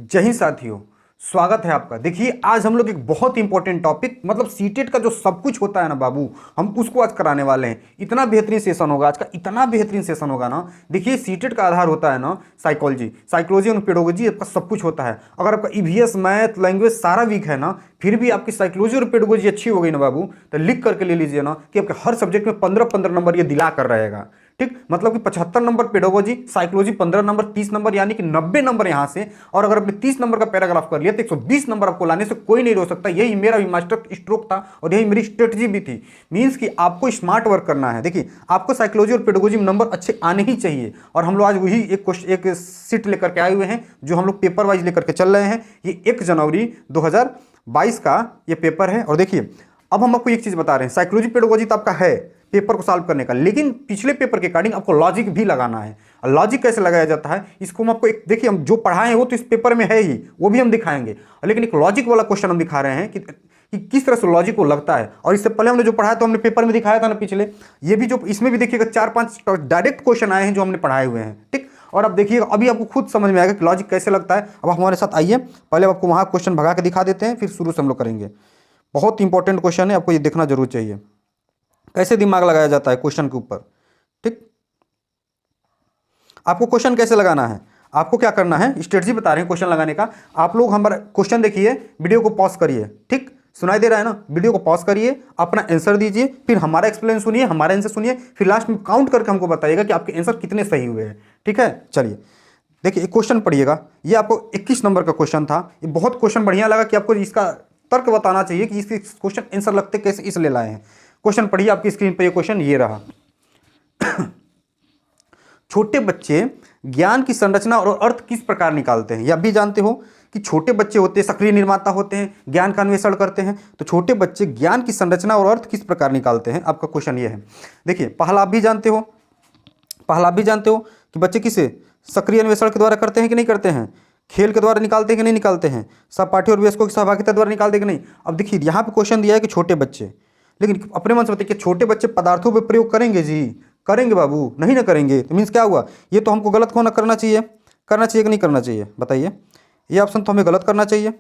जय हिंद साथियों, स्वागत है आपका। देखिए आज हम लोग एक बहुत इंपॉर्टेंट टॉपिक मतलब सीटेट का जो सब कुछ होता है ना बाबू, हम उसको आज कराने वाले हैं। इतना बेहतरीन सेशन होगा आज का, इतना बेहतरीन सेशन होगा ना। देखिए सीटेट का आधार होता है ना साइकोलॉजी और पेडोलॉजी, आपका सब कुछ होता है। अगर आपका ईवीएस मैथ लैंग्वेज सारा वीक है ना, फिर भी आपकी साइकोलॉजी और पेडोलॉजी अच्छी हो गई ना बाबू, तो लिख करके ले लीजिए ना कि आपके हर सब्जेक्ट में 15-15 नंबर ये दिला कर रहेगा। ठीक, मतलब कि 75 number pedology, psychology 15 number, 30 number, यानी कि 90 नंबर यहां से। और अगर आपने 30 नंबर का पैराग्राफ कर लिया तो 120 नंबर आपको लाने से कोई नहीं रोक सकता। यही मेरा भी मास्टर स्ट्रोक था और यही मेरी स्ट्रेटजी भी थी। मींस कि आपको स्मार्ट वर्क करना है। देखिए आपको साइकोलॉजी और पेडोलॉजी में नंबर अच्छे आने ही चाहिए। और हम लोग आज वही एक सीट लेकर के आए हुए हैं जो हम लोग पेपर वाइज लेकर के चल रहे हैं। ये 1 जनवरी 2022 का ये पेपर है। और देखिए अब हम आपको एक चीज बता रहे हैं, साइकोलॉजी पेडोलॉजी तो आपका है पेपर को सॉल्व करने का, लेकिन पिछले पेपर के अकॉर्डिंग आपको लॉजिक भी लगाना है। और लॉजिक कैसे लगाया जाता है इसको हम आपको एक देखिए, हम जो पढ़ाए हैं वो तो इस पेपर में है ही, वो भी हम दिखाएंगे। लेकिन एक लॉजिक वाला क्वेश्चन हम दिखा रहे हैं कि किस तरह से लॉजिक को लगता है। और इससे पहले हमने जो पढ़ाया तो हमने पेपर में दिखाया था ना पिछले, ये भी जो इसमें भी देखिएगा 4-5 डायरेक्ट क्वेश्चन आए हैं जो हमने पढ़ाए हुए हैं। ठीक, और अब देखिएगा अभी आपको खुद समझ में आएगा कि लॉजिक कैसे लगता है। अब हमारे साथ आइए, पहले आपको वहाँ क्वेश्चन भगा के दिखा देते हैं, फिर शुरू से हम लोग करेंगे। बहुत इंपॉर्टेंट क्वेश्चन है, आपको ये देखना जरूर चाहिए कैसे दिमाग लगाया जाता है क्वेश्चन के ऊपर। ठीक, आपको क्वेश्चन कैसे लगाना है, आपको क्या करना है, स्ट्रेटजी बता रहे हैं क्वेश्चन लगाने का। आप लोग हमारा क्वेश्चन देखिए, वीडियो को पॉज करिए। ठीक, सुनाई दे रहा है ना, वीडियो को पॉज करिए, अपना आंसर दीजिए, फिर हमारा एक्सप्लेन सुनिए, हमारा आंसर सुनिए, फिर लास्ट में काउंट करके हमको बताइएगा कि आपके आंसर कितने सही हुए हैं। ठीक है, चलिए देखिए एक क्वेश्चन पढ़िएगा। ये आपको 21 नंबर का क्वेश्चन था। ये बहुत क्वेश्चन बढ़िया लगा कि आपको इसका तर्क बताना चाहिए कि इसके क्वेश्चन आंसर लगते कैसे इसलिए लाए हैं। क्वेश्चन पढ़िए, आपकी स्क्रीन पर ये क्वेश्चन ये रहा। छोटे बच्चे ज्ञान की संरचना और अर्थ किस प्रकार निकालते हैं। यह भी जानते हो कि छोटे बच्चे होते हैं सक्रिय निर्माता होते हैं, ज्ञान का अन्वेषण करते हैं। तो छोटे बच्चे ज्ञान की संरचना और अर्थ किस प्रकार निकालते हैं, आपका क्वेश्चन ये है। देखिए पहला आप भी जानते हो कि बच्चे किसे सक्रिय अन्वेषण के द्वारा करते हैं कि नहीं करते हैं, खेल के द्वारा निकालते हैं कि नहीं निकालते हैं, सहपाठी और वयस्कों की सहभागिता द्वारा निकालते हैं कि नहीं। अब देखिए यहाँ पे क्वेश्चन दिया है कि छोटे बच्चे, लेकिन अपने मन से बताइए कि छोटे बच्चे पदार्थों पर प्रयोग करेंगे जी, करेंगे बाबू, नहीं ना करेंगे तो मीन्स क्या हुआ, ये तो हमको गलत होना करना चाहिए कि नहीं करना चाहिए, बताइए। ये ऑप्शन तो हमें गलत करना चाहिए।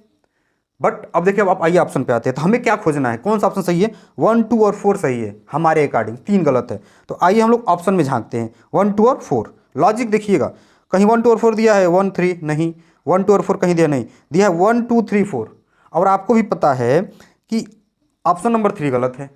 बट अब देखिए अब आप आइए ऑप्शन पे आते हैं, तो हमें क्या खोजना है, कौन सा ऑप्शन सही है। 1, 2 और 4 सही है हमारे अकॉर्डिंग, 3 गलत है। तो आइए हम लोग ऑप्शन में झांकते हैं, 1, 2 और 4। लॉजिक देखिएगा, कहीं 1, 2 और 4 दिया है, 1, 3 नहीं, 1, 2 और 4 कहीं दिया नहीं, दिया है 1, 2, 3, 4। और आपको भी पता है कि ऑप्शन नंबर 3 गलत है,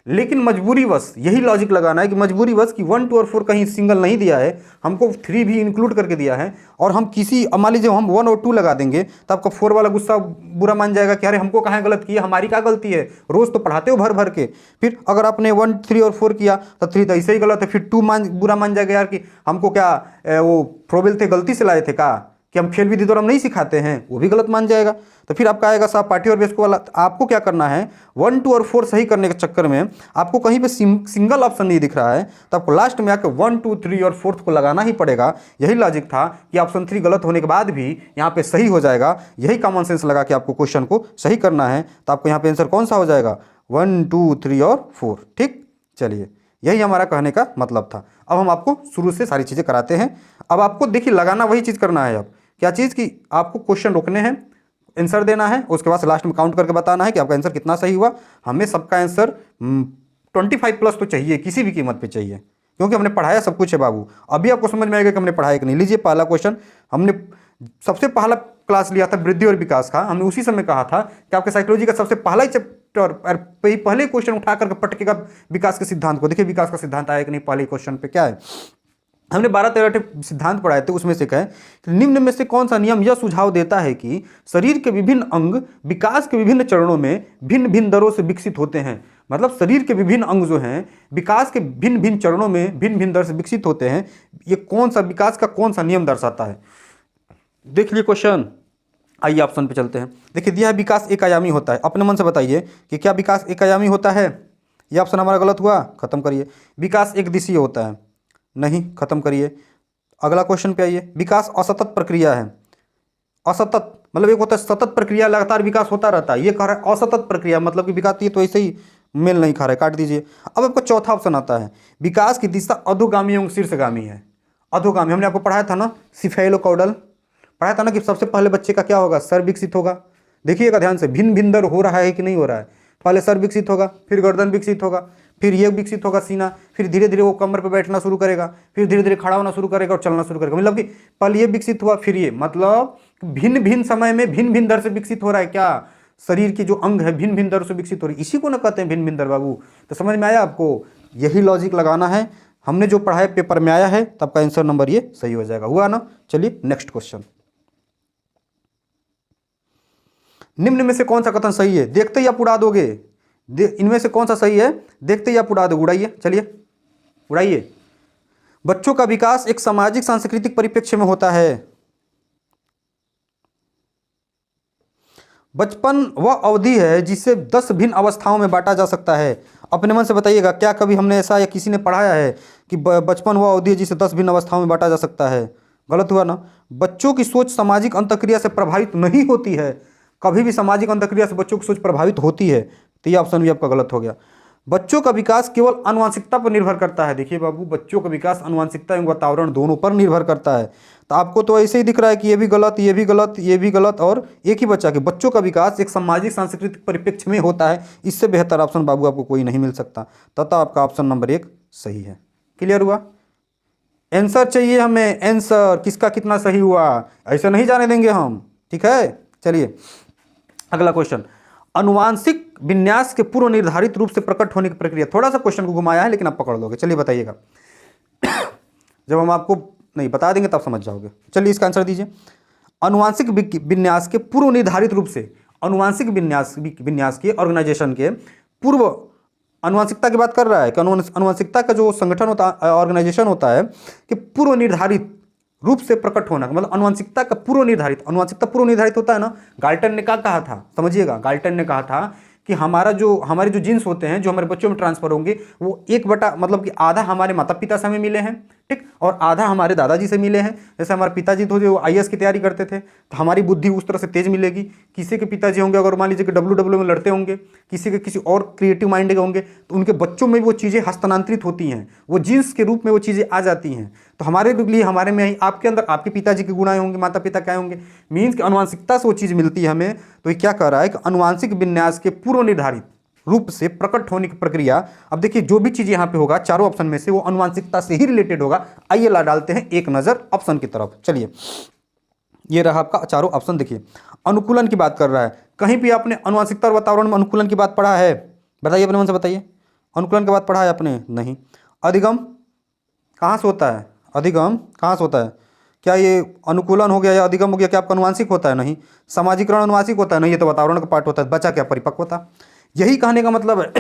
लेकिन मजबूरीवश यही लॉजिक लगाना है कि मजबूरीवश कि 1, 2 और 4 कहीं सिंगल नहीं दिया है, हमको 3 भी इंक्लूड करके दिया है। और हम किसी मान लीजिए हम 1 और 2 लगा देंगे तो आपका 4 वाला गुस्सा बुरा मान जाएगा कि अरे हमको कहाँ गलत किया, हमारी क्या गलती है, रोज़ तो पढ़ाते हो भर भर के। फिर अगर आपने 1, 3 और 4 किया तो 3 तो ऐसे ही गलत है, फिर 2 बुरा मान जाएगा यार कि हमको क्या वो प्रोबेबल थे, गलती से लाए थे का कि हम खेल विधि द्वारा हम नहीं सिखाते हैं, वो भी गलत मान जाएगा। तो फिर आपका आएगा सहपाठी और वयस्कों वाला। तो आपको क्या करना है, 1, 2 और 4 सही करने के चक्कर में आपको कहीं पे सिंगल ऑप्शन नहीं दिख रहा है, तो आपको लास्ट में आकर 1, 2, 3 और 4 को लगाना ही पड़ेगा। यही लॉजिक था कि ऑप्शन 3 गलत होने के बाद भी यहाँ पे सही हो जाएगा। यही कॉमन सेंस लगा कि आपको क्वेश्चन को सही करना है। तो आपको यहाँ पे आंसर कौन सा हो जाएगा, 1, 2, 3 और 4। ठीक, चलिए यही हमारा कहने का मतलब था। अब हम आपको शुरू से सारी चीज़ें कराते हैं। अब आपको देखिए लगाना वही चीज़ करना है। अब क्या चीज़ की आपको क्वेश्चन रोकने हैं, आंसर देना है, उसके बाद लास्ट में काउंट करके बताना है कि आपका आंसर कितना सही हुआ। हमें सबका आंसर 25+ तो चाहिए, किसी भी कीमत पे चाहिए, क्योंकि हमने पढ़ाया सब कुछ है बाबू। अभी आपको समझ में आएगा कि हमने पढ़ाया कि नहीं। लीजिए पहला क्वेश्चन, हमने सबसे पहला क्लास लिया था वृद्धि और विकास का। हमने उसी समय कहा था कि आपके साइकोलॉजी का सबसे पहला ही चैप्टर पहले क्वेश्चन उठा करके पटकेगा विकास के सिद्धांत को। देखिए विकास का सिद्धांत आया कि नहीं, पहले क्वेश्चन पे क्या है, हमने 12-13 सिद्धांत पढ़ाए थे। उसमें से कहे कि निम्न में से कौन सा नियम यह सुझाव देता है कि शरीर के विभिन्न अंग विकास के विभिन्न चरणों में भिन्न भिन्न दरों से विकसित होते हैं। मतलब शरीर के विभिन्न अंग जो हैं विकास के भिन्न भिन्न चरणों में भिन्न भिन्न दर से विकसित होते हैं। ये कौन सा विकास का कौन सा नियम दर्शाता है, देख लिए क्वेश्चन। आइए ऑप्शन पे चलते हैं। देखिए दिया है विकास एक आयामी होता है। अपने मन से बताइए कि क्या विकास एक आयामी होता है। ये ऑप्शन हमारा गलत हुआ, खत्म करिए। विकास एक दिशीय होता है, नहीं, खत्म करिए। अगला क्वेश्चन पे आइए। विकास असतत प्रक्रिया है। असतत मतलब एक होता है सतत प्रक्रिया, लगातार विकास होता रहता है। ये कह रहा है असतत प्रक्रिया, मतलब कि विकास, ये तो ऐसे ही मेल नहीं खा रहा है, काट दीजिए। अब आपका चौथा ऑप्शन आता है विकास की दिशा अधोगामी एवं शीर्षगामी है। अधोगामी हमने आपको पढ़ाया था ना, सिफेलोकॉडल पढ़ाया था ना कि सबसे पहले बच्चे का क्या होगा, सर विकसित होगा। देखिएगा ध्यान से, भिन्न भिन्न दर हो रहा है कि नहीं हो रहा है। पहले सर विकसित होगा, फिर गर्दन विकसित होगा, फिर ये विकसित होगा सीना, फिर धीरे धीरे वो कमर पे बैठना शुरू करेगा, फिर धीरे धीरे खड़ा होना शुरू करेगा और चलना शुरू करेगा। मतलब कि पहले ये विकसित हुआ फिर ये, मतलब भिन्न भिन्न समय में भिन्न भिन्न दर से विकसित हो रहा है। क्या शरीर की जो अंग है भिन्न भिन्न दर से विकसित हो रही है, इसी को ना कहते हैं भिन्न भिन्न दर बाबू। तो समझ में आया आपको, यही लॉजिक लगाना है। हमने जो पढ़ा है पेपर में आया है, तो आपका आंसर नंबर ये सही हो जाएगा। हुआ ना। चलिए नेक्स्ट क्वेश्चन। निम्न में से कौन सा कथन सही है, देखते ही आप उड़ा दोगे। इनमें से कौन सा सही है, देखते ही आप उड़ा दोगे। उड़ाइए, चलिए उड़ाइए। बच्चों का विकास एक सामाजिक सांस्कृतिक परिप्रेक्ष्य में होता है। बचपन वह अवधि है जिसे 10 भिन्न अवस्थाओं में बांटा जा सकता है। अपने मन से बताइएगा, क्या कभी हमने ऐसा या किसी ने पढ़ाया है कि बचपन वह अवधि है जिसे 10 भिन्न अवस्थाओं में बांटा जा सकता है। गलत हुआ ना। बच्चों की सोच सामाजिक अंतःक्रिया से प्रभावित नहीं होती है। कभी भी सामाजिक अंतःक्रिया से बच्चों की सोच प्रभावित होती है, तो ये ऑप्शन भी आपका गलत हो गया। बच्चों का विकास केवल आनुवंशिकता पर निर्भर करता है। देखिए बाबू, बच्चों का विकास आनुवंशिकता एवं वातावरण दोनों पर निर्भर करता है। तो आपको तो ऐसे ही दिख रहा है कि ये भी गलत, ये भी गलत, ये भी गलत, और एक ही बच्चा कि बच्चों का विकास एक सामाजिक सांस्कृतिक परिप्रेक्ष्य में होता है। इससे बेहतर ऑप्शन बाबू आपको कोई नहीं मिल सकता, तथा आपका ऑप्शन नंबर 1 सही है। क्लियर हुआ। आंसर चाहिए हमें, आंसर किसका कितना सही हुआ, ऐसा नहीं जाने देंगे हम, ठीक है। चलिए अगला क्वेश्चन। अनुवांशिक विन्यास के पूर्व निर्धारित रूप से प्रकट होने की प्रक्रिया। थोड़ा सा क्वेश्चन को घुमाया है लेकिन आप पकड़ लोगे। चलिए बताइएगा। जब हम आपको नहीं बता देंगे तब समझ जाओगे। चलिए इसका आंसर दीजिए। अनुवांशिक विन्यास के पूर्व निर्धारित रूप से, अनुवांशिक विन्यास के ऑर्गेनाइजेशन के पूर्व, अनुवांशिकता की बात कर रहा है कि अनुवांशिकता का जो संगठन होता है, ऑर्गेनाइजेशन होता है, कि पूर्व निर्धारित रूप से प्रकट होना, मतलब अनुवांशिकता का पूर्व निर्धारित, अनुवांशिकता पूर्व निर्धारित होता है ना। गाल्टन ने क्या कहा था, समझिएगा। गाल्टन ने कहा था कि हमारे जो जीन्स होते हैं जो हमारे बच्चों में ट्रांसफर होंगे, वो 1/, मतलब कि आधा हमारे माता पिता से हमें मिले हैं, ठीक, और आधा हमारे दादाजी से मिले हैं। जैसे हमारे पिताजी तो जो IAS की तैयारी करते थे, तो हमारी बुद्धि उस तरह से तेज मिलेगी। किसी के पिताजी होंगे अगर मान लीजिए कि WWE में लड़ते होंगे, किसी के किसी और क्रिएटिव माइंड के होंगे, तो उनके बच्चों में वो चीज़ें हस्तांतरित होती हैं, वो जीन्स के रूप में वो चीज़ें आ जाती हैं। तो हमारे लिए, हमारे में आपके अंदर आपके पिताजी के गुण आए होंगे, माता पिता के आए होंगे, मीन्स कि अनुवांशिकता से वो चीज़ मिलती है हमें। तो ये क्या कह रहा है कि अनुवांशिक विन्यास के पूर्व निर्धारित रूप से प्रकट होने की प्रक्रिया। अब देखिए जो भी चीज यहां पे होगा चारों ऑप्शन में से वो अनुवांशिकता से ही रिलेटेड होगा। आइए ला डालते हैं एक नजर ऑप्शन की तरफ। चलिए ये रहा आपका चारों ऑप्शन। देखिए अनुकूलन की बात कर रहा है। कहीं भी आपने अनुवांशिकता और वातावरण में अनुकूलन की बात पढ़ा है? बताइए अपने मन से बताइए, अनुकूलन की बात पढ़ा है आपने? नहीं। अधिगम कहाँ से होता है? अधिगम कहाँ से होता है? क्या ये अनुकूलन हो गया या अधिगम हो गया, क्या आपका अनुवांशिक होता है? नहीं। समाजीकरण अनुवांशिक होता है? नहीं, ये तो वातावरण का पार्ट होता है। बचा क्या? परिपक्वता। यही कहने का मतलब है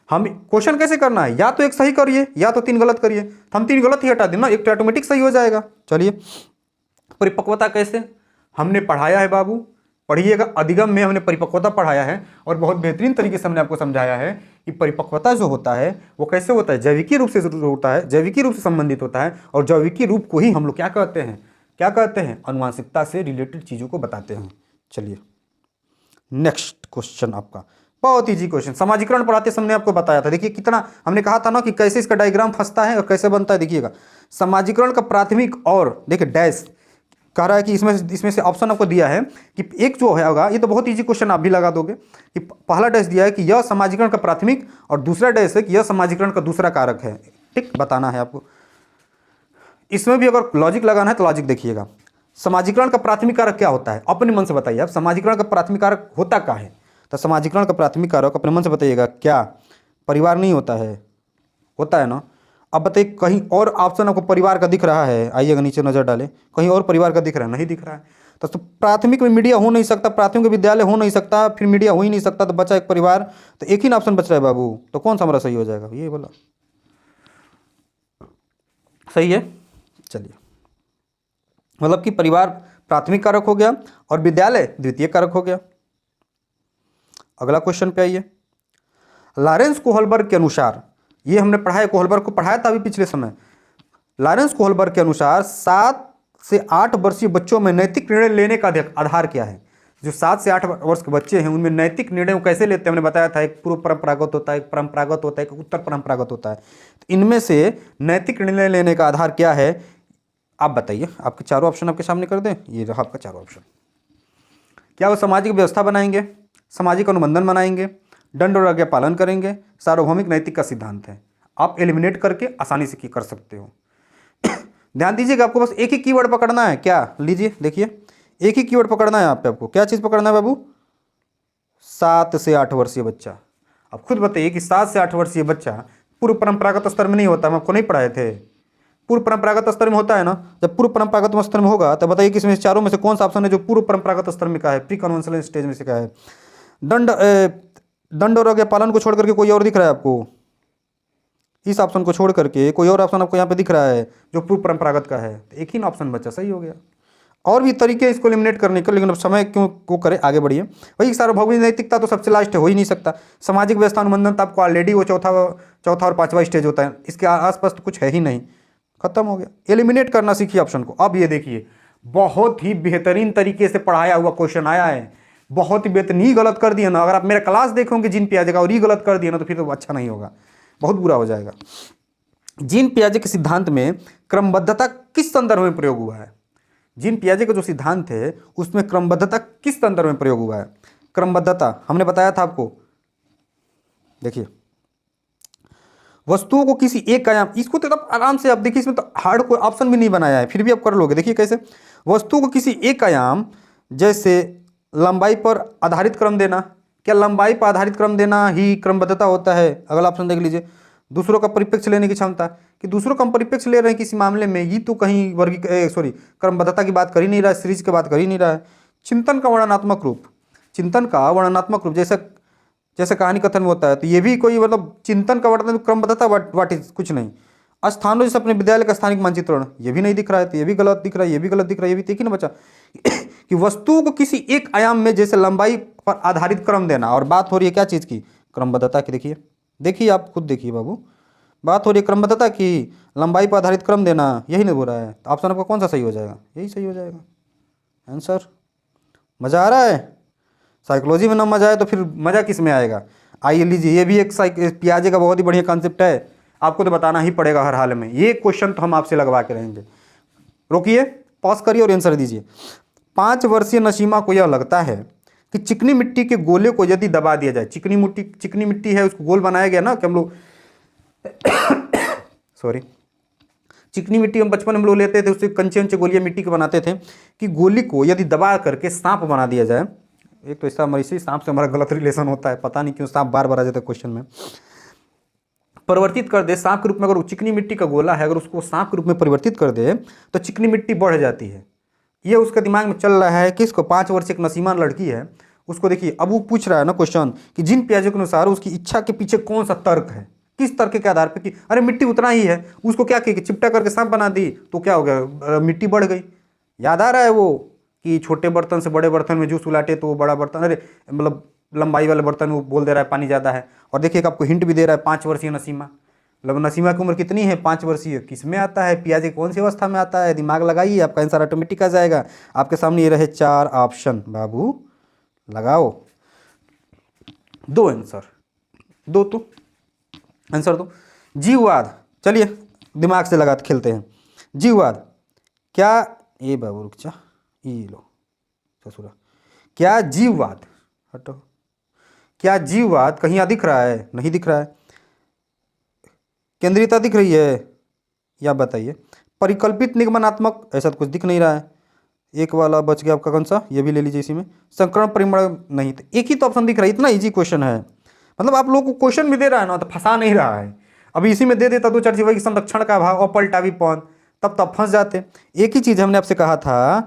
हम क्वेश्चन कैसे करना है, या तो एक सही करिए या तो 3 गलत करिए। तो हम 3 गलत ही हटा दें ना, एक तो ऑटोमेटिक सही हो जाएगा। चलिए परिपक्वता कैसे हमने पढ़ाया है बाबू, पढ़िएगा। अधिगम में हमने परिपक्वता पढ़ाया है और बहुत बेहतरीन तरीके से हमने आपको समझाया है कि परिपक्वता जो होता है वो कैसे होता है, जैविकी रूप से होता है, जैविकी रूप से संबंधित होता है। और जैविकी रूप को ही हम लोग क्या कहते हैं, क्या कहते हैं? अनुवांशिकता से रिलेटेड चीज़ों को बताते हैं। चलिए नेक्स्ट क्वेश्चन आपका बहुत इजी क्वेश्चन। समाजीकरण पढ़ाते समय आपको बताया था। देखिए कितना हमने कहा था ना कि कैसे इसका डायग्राम फंसता है और कैसे बनता है। देखिएगा समाजीकरण का प्राथमिक, और देखिए डैश कह रहा है कि इसमें से ऑप्शन आपको दिया है कि एक जो होगा, ये तो बहुत इजी क्वेश्चन आप भी लगा दोगे, कि पहला डैश दिया है कि यह समाजीकरण का प्राथमिक, और दूसरा डैश है कि यह समाजीकरण का दूसरा कारक है। ठीक बताना है आपको। इसमें भी अगर लॉजिक लगाना है तो लॉजिक देखिएगा। समाजीकरण का प्राथमिक कारक क्या होता है? अपने मन से बताइए आप, समाजीकरण का प्राथमिक कारक होता क्या है? तो समाजीकरण का प्राथमिक कारक अपने मन से बताइएगा, क्या परिवार नहीं होता है? होता है ना। अब बताइए कहीं और ऑप्शन आपको परिवार का दिख रहा है? आइएगा नीचे नजर डालें, कहीं और परिवार का दिख रहा है? नहीं दिख रहा है। तो प्राथमिक में मीडिया हो नहीं सकता, प्राथमिक विद्यालय हो नहीं सकता, फिर मीडिया हो ही नहीं सकता, तो बचा एक परिवार। तो एक ही ऑप्शन बच रहा है बाबू, तो कौन सा हमारा सही हो जाएगा? ये बोला सही है। चलिए मतलब कि परिवार प्राथमिक कारक हो गया और विद्यालय द्वितीय कारक हो गया। अगला क्वेश्चन पे आइए। लॉरेंस कोहलबर्ग के अनुसार, ये हमने पढ़ा है, कोहलबर्ग को पढ़ाया था अभी पिछले समय। लॉरेंस कोहलबर्ग के अनुसार 7 से 8 वर्षीय बच्चों में नैतिक निर्णय लेने का आधार क्या है? जो 7 से 8 वर्ष के बच्चे हैं उनमें नैतिक निर्णय कैसे लेते हैं हमने बताया था। एक पूर्व परंपरागत होता है, एक परंपरागत होता है, एक उत्तर परंपरागत होता है। तो इनमें से नैतिक निर्णय लेने का आधार क्या है? आप बताइए, आपके चारों ऑप्शन आपके सामने कर दें, ये रहा आपका चारों ऑप्शन। क्या वो सामाजिक व्यवस्था बनाएंगे, सामाजिक अनुबंधन बनाएंगे, दंड और आज्ञा पालन करेंगे, सार्वभौमिक नैतिक का सिद्धांत है। आप एलिमिनेट करके आसानी से कर सकते हो। ध्यान दीजिएगा, आपको बस एक ही कीवर्ड पकड़ना है। क्या, लीजिए देखिए, एक ही कीवर्ड पकड़ना है यहाँ पे आपको। क्या चीज़ पकड़ना है बाबू? 7 से 8 वर्षीय बच्चा। अब खुद बताइए कि 7 से 8 वर्षीय बच्चा पूर्व परंपरागत स्तर में नहीं होता, हम आपको नहीं पढ़ाए थे? पूर्व परंपरागत स्तर में होता है ना। जब पूर्व परंपरागत स्तर में होगा तो बताइए कि इसमें चारों में से कौन सा ऑप्शन है जो पूर्व परंपरागत स्तर में का है, प्री कन्वेंशनल स्टेज में से क्या है? दंड और आज्ञा पालन को छोड़ करके कोई और दिख रहा है आपको? इस ऑप्शन को छोड़ करके कोई और ऑप्शन आपको यहाँ पे दिख रहा है जो पूर्व परंपरागत का है? तो एक ही ऑप्शन बचा, सही हो गया। और भी तरीके हैं इसको एलिमिनेट करने के, लेकिन अब समय क्यों को करे, आगे बढ़िए। वही सार्वभौमिक नैतिकता तो सबसे लास्ट है, हो ही नहीं सकता। सामाजिक व्यवस्था अनुबंधन तो आपको ऑलरेडी वो चौथा और पांचवा स्टेज होता है, इसके आसपास तो कुछ है ही नहीं, खत्म हो गया। एलिमिनेट करना सीखिए ऑप्शन को। अब ये देखिए, बहुत ही बेहतरीन तरीके से पढ़ाया हुआ क्वेश्चन आया है, बहुत ही बेहतरीन। ही गलत कर दिया ना, अगर आप मेरा क्लास देखोगे जीन पियाजे का और ही गलत कर दिया ना, तो फिर तो अच्छा नहीं होगा, बहुत बुरा हो जाएगा। जीन पियाजे के सिद्धांत में क्रमबद्धता किस संदर्भ में प्रयोग हुआ है? जीन पियाजे का जो सिद्धांत है उसमें क्रमबद्धता किस संदर्भ में प्रयोग हुआ है? क्रमबद्धता हमने बताया था आपको, देखिए, वस्तुओं को किसी एक आयाम, इसको तो आप आराम से आप देखिए, इसमें तो हार्ड कोई ऑप्शन भी नहीं बनाया है, फिर भी आप कर लोगे। देखिए कैसे, वस्तुओं को किसी एक आयाम जैसे लंबाई पर आधारित क्रम देना। क्या लंबाई पर आधारित क्रम देना ही क्रमबद्धता होता है? अगला ऑप्शन देख लीजिए, दूसरों का परिप्रेक्ष्य लेने की क्षमता, कि दूसरों का हम परिप्रेक्ष्य ले रहे हैं किसी मामले में, ये तो कहीं क्रमबद्धता की बात कर ही नहीं रहा है, सीरीज की बात कर ही नहीं रहा है। चिंतन का वर्णनात्मक रूप, चिंतन का वर्णनात्मक रूप जैसे कहानी कथन में होता है, तो ये भी कोई मतलब चिंतन का वर्णन, क्रमबद्धता वाट इज कुछ नहीं। स्थानों जैसे अपने विद्यालय का स्थानिक मानचित्रण, ये भी नहीं दिख रहा है, तो ये भी गलत दिख रहा है, ये भी गलत दिख रहा है, ये भी ठीक ही ना बचा। कि वस्तुओं को किसी एक आयाम में जैसे लंबाई पर आधारित क्रम देना, और बात हो रही है क्या चीज़ की? क्रमबद्धता की। देखिए देखिए, आप खुद देखिए बाबू, बात हो रही है क्रमबद्धता की, लंबाई पर आधारित क्रम देना, यही नहीं हो रहा है। तो ऑप्शन आपका कौन सा सही हो जाएगा? यही सही हो जाएगा आंसर। मज़ा आ रहा है? साइकोलॉजी में ना मजा आए तो फिर मज़ा किस में आएगा? आइए लीजिए, ये भी एक पियाजे का बहुत ही बढ़िया कॉन्सेप्ट है, आपको तो बताना ही पड़ेगा हर हाल में। ये क्वेश्चन तो हम आपसे लगवा के रहेंगे। रोकिए, पॉज करिए और आंसर दीजिए। 5 वर्षीय नसीमा को यह लगता है कि चिकनी मिट्टी के गोले को यदि दबा दिया जाए, चिकनी मिट्टी है, उसको गोल बनाया गया ना, कि हम लोग सॉरी, चिकनी मिट्टी हम बचपन में लोग लेते थे, उससे कंचे गोलियां मिट्टी के बनाते थे, कि गोली को यदि दबा करके सांप बना दिया जाए। एक तो इसका इसी सांप से हमारा गलत रिलेशन होता है, पता नहीं क्यों सांप बार बार आ जाता है क्वेश्चन में। परिवर्तित कर दे सांप के रूप में, अगर चिकनी मिट्टी का गोला है, अगर उसको सांप के रूप में परिवर्तित कर दे तो चिकनी मिट्टी बढ़ जाती है। ये उसके दिमाग में चल रहा है। किसको? 5 वर्षीय एक नसीमान लड़की है, उसको देखिए, अब वो पूछ रहा है ना क्वेश्चन कि जिन पियाजे के अनुसार उसकी इच्छा के पीछे कौन सा तर्क है, किस तर्क के आधार पर कि अरे मिट्टी उतना ही है, उसको क्या किया कि चिपटा करके सांप बना दी, तो क्या हो गया? मिट्टी बढ़ गई। याद आ रहा है वो कि छोटे बर्तन से बड़े बर्तन में जूस उलाटे तो वो बड़ा बर्तन, अरे मतलब लंबाई वाले बर्तन वो बोल दे रहा है पानी ज़्यादा है। और देखिए आपको हिंट भी दे रहा है, 5 वर्षीय नसीमा, मतलब नसीमा की उम्र कितनी है? 5 वर्षीय। किस में आता है? पियाजे कौन सी अवस्था में आता है? दिमाग लगाइए, आपका आंसर ऑटोमेटिक आ जाएगा। आपके सामने ये रहे 4 ऑप्शन, बाबू लगाओ। 2 आंसर, 2 तो आंसर दो। जीववाद, चलिए दिमाग से लगा खेलते हैं। जीववाद क्या? ए बाबू रुक जा, ये लो ससुरा। क्या जीववाद, हटो, क्या जीववाद कहीं दिख रहा है? नहीं दिख रहा है। केंद्रीयता दिख रही है? या बताइए। परिकल्पित निगमनात्मक, ऐसा तो कुछ दिख नहीं रहा है। एक वाला बच गया आपका, कौन सा? ये भी ले लीजिए इसी में। संकरण परिमण नहीं, तो एक ही तो ऑप्शन दिख रहा है। इतना इजी क्वेश्चन है, मतलब आप लोगों को क्वेश्चन भी दे रहा है ना, तो फंसा नहीं रहा है। अभी इसी में दे देता 2-4 चीज, वही संरक्षण का भाव और पलटावी पौन, तब तो आप फंस जाते। एक ही चीज़ हमने आपसे कहा था,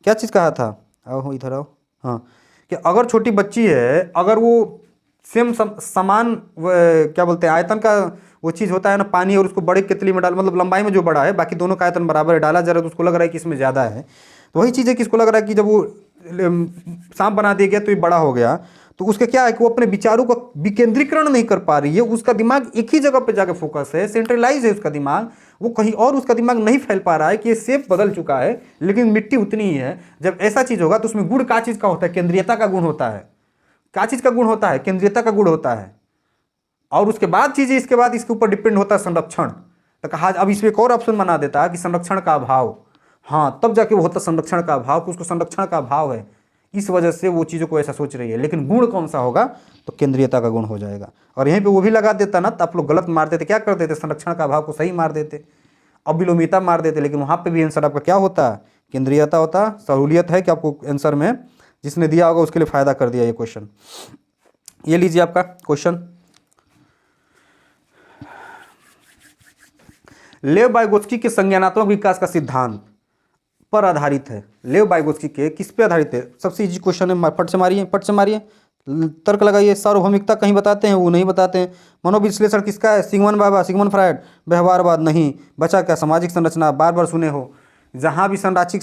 क्या चीज़ कहा था? आओ इधर आओ। हाँ, कि अगर छोटी बच्ची है, अगर वो सेम समान क्या बोलते हैं आयतन का वो चीज़ होता है ना, पानी, और उसको बड़े केतली में डाल, मतलब लंबाई में जो बड़ा है, बाकी दोनों का आयतन बराबर है, डाला जा रहा है तो उसको लग रहा है कि इसमें ज़्यादा है। तो वही चीज़ है कि इसको लग रहा है कि जब वो सांप बना दिया गया तो ये बड़ा हो गया, तो उसका क्या है कि वो अपने विचारों का विकेंद्रीकरण नहीं कर पा रही है। उसका दिमाग एक ही जगह पे जाकर फोकस है, सेंट्रलाइज है उसका दिमाग, वो कहीं और उसका दिमाग नहीं फैल पा रहा है कि ये शेप बदल चुका है लेकिन मिट्टी उतनी ही है। जब ऐसा चीज़ होगा तो उसमें गुण का चीज़ का होता है? केंद्रीयता का गुण होता है। क्या चीज़ का गुण होता है? केंद्रीयता का गुण होता है। और उसके बाद चीज़ें, इसके ऊपर डिपेंड होता है संरक्षण। तो कहा अब इसमें एक और ऑप्शन बना देता है कि संरक्षण का अभाव। हाँ, तब जाके वो होता संरक्षण का अभाव, कि उसको संरक्षण का अभाव है, इस वजह से वो चीज़ों को ऐसा सोच रही है। लेकिन गुण कौन सा होगा, तो केंद्रीयता का गुण हो जाएगा। और यहीं पे वो भी लगा देता ना, तो आप लोग गलत मार देते, क्या कर देते, संरक्षण का अभाव को सही मार देते, अविलोमिता मार देते। लेकिन वहाँ पे भी आंसर आपका क्या होता, केंद्रीयता होता। सहूलियत है कि आपको आंसर में जिसने दिया होगा उसके लिए फायदा कर दिया ये क्वेश्चन। ये लीजिए आपका क्वेश्चन, लेव वाइगोत्स्की के संज्ञानात्मक विकास का सिद्धांत पर आधारित है। लेव वाइगोत्स्की के किस पे आधारित है, सबसे इजी क्वेश्चन है, फट से मारिए, फट से मारिए, तर्क लगाइए। सार्वभौमिकता कहीं बताते हैं, वो नहीं बताते हैं। मनोविश्लेषण किसका है, सिगमंड बाबा, सिगमंड फ्रायड। व्यवहारवाद नहीं। बचा क्या, सामाजिक संरचना, बार बार सुने हो, जहाँ भी सामाजिक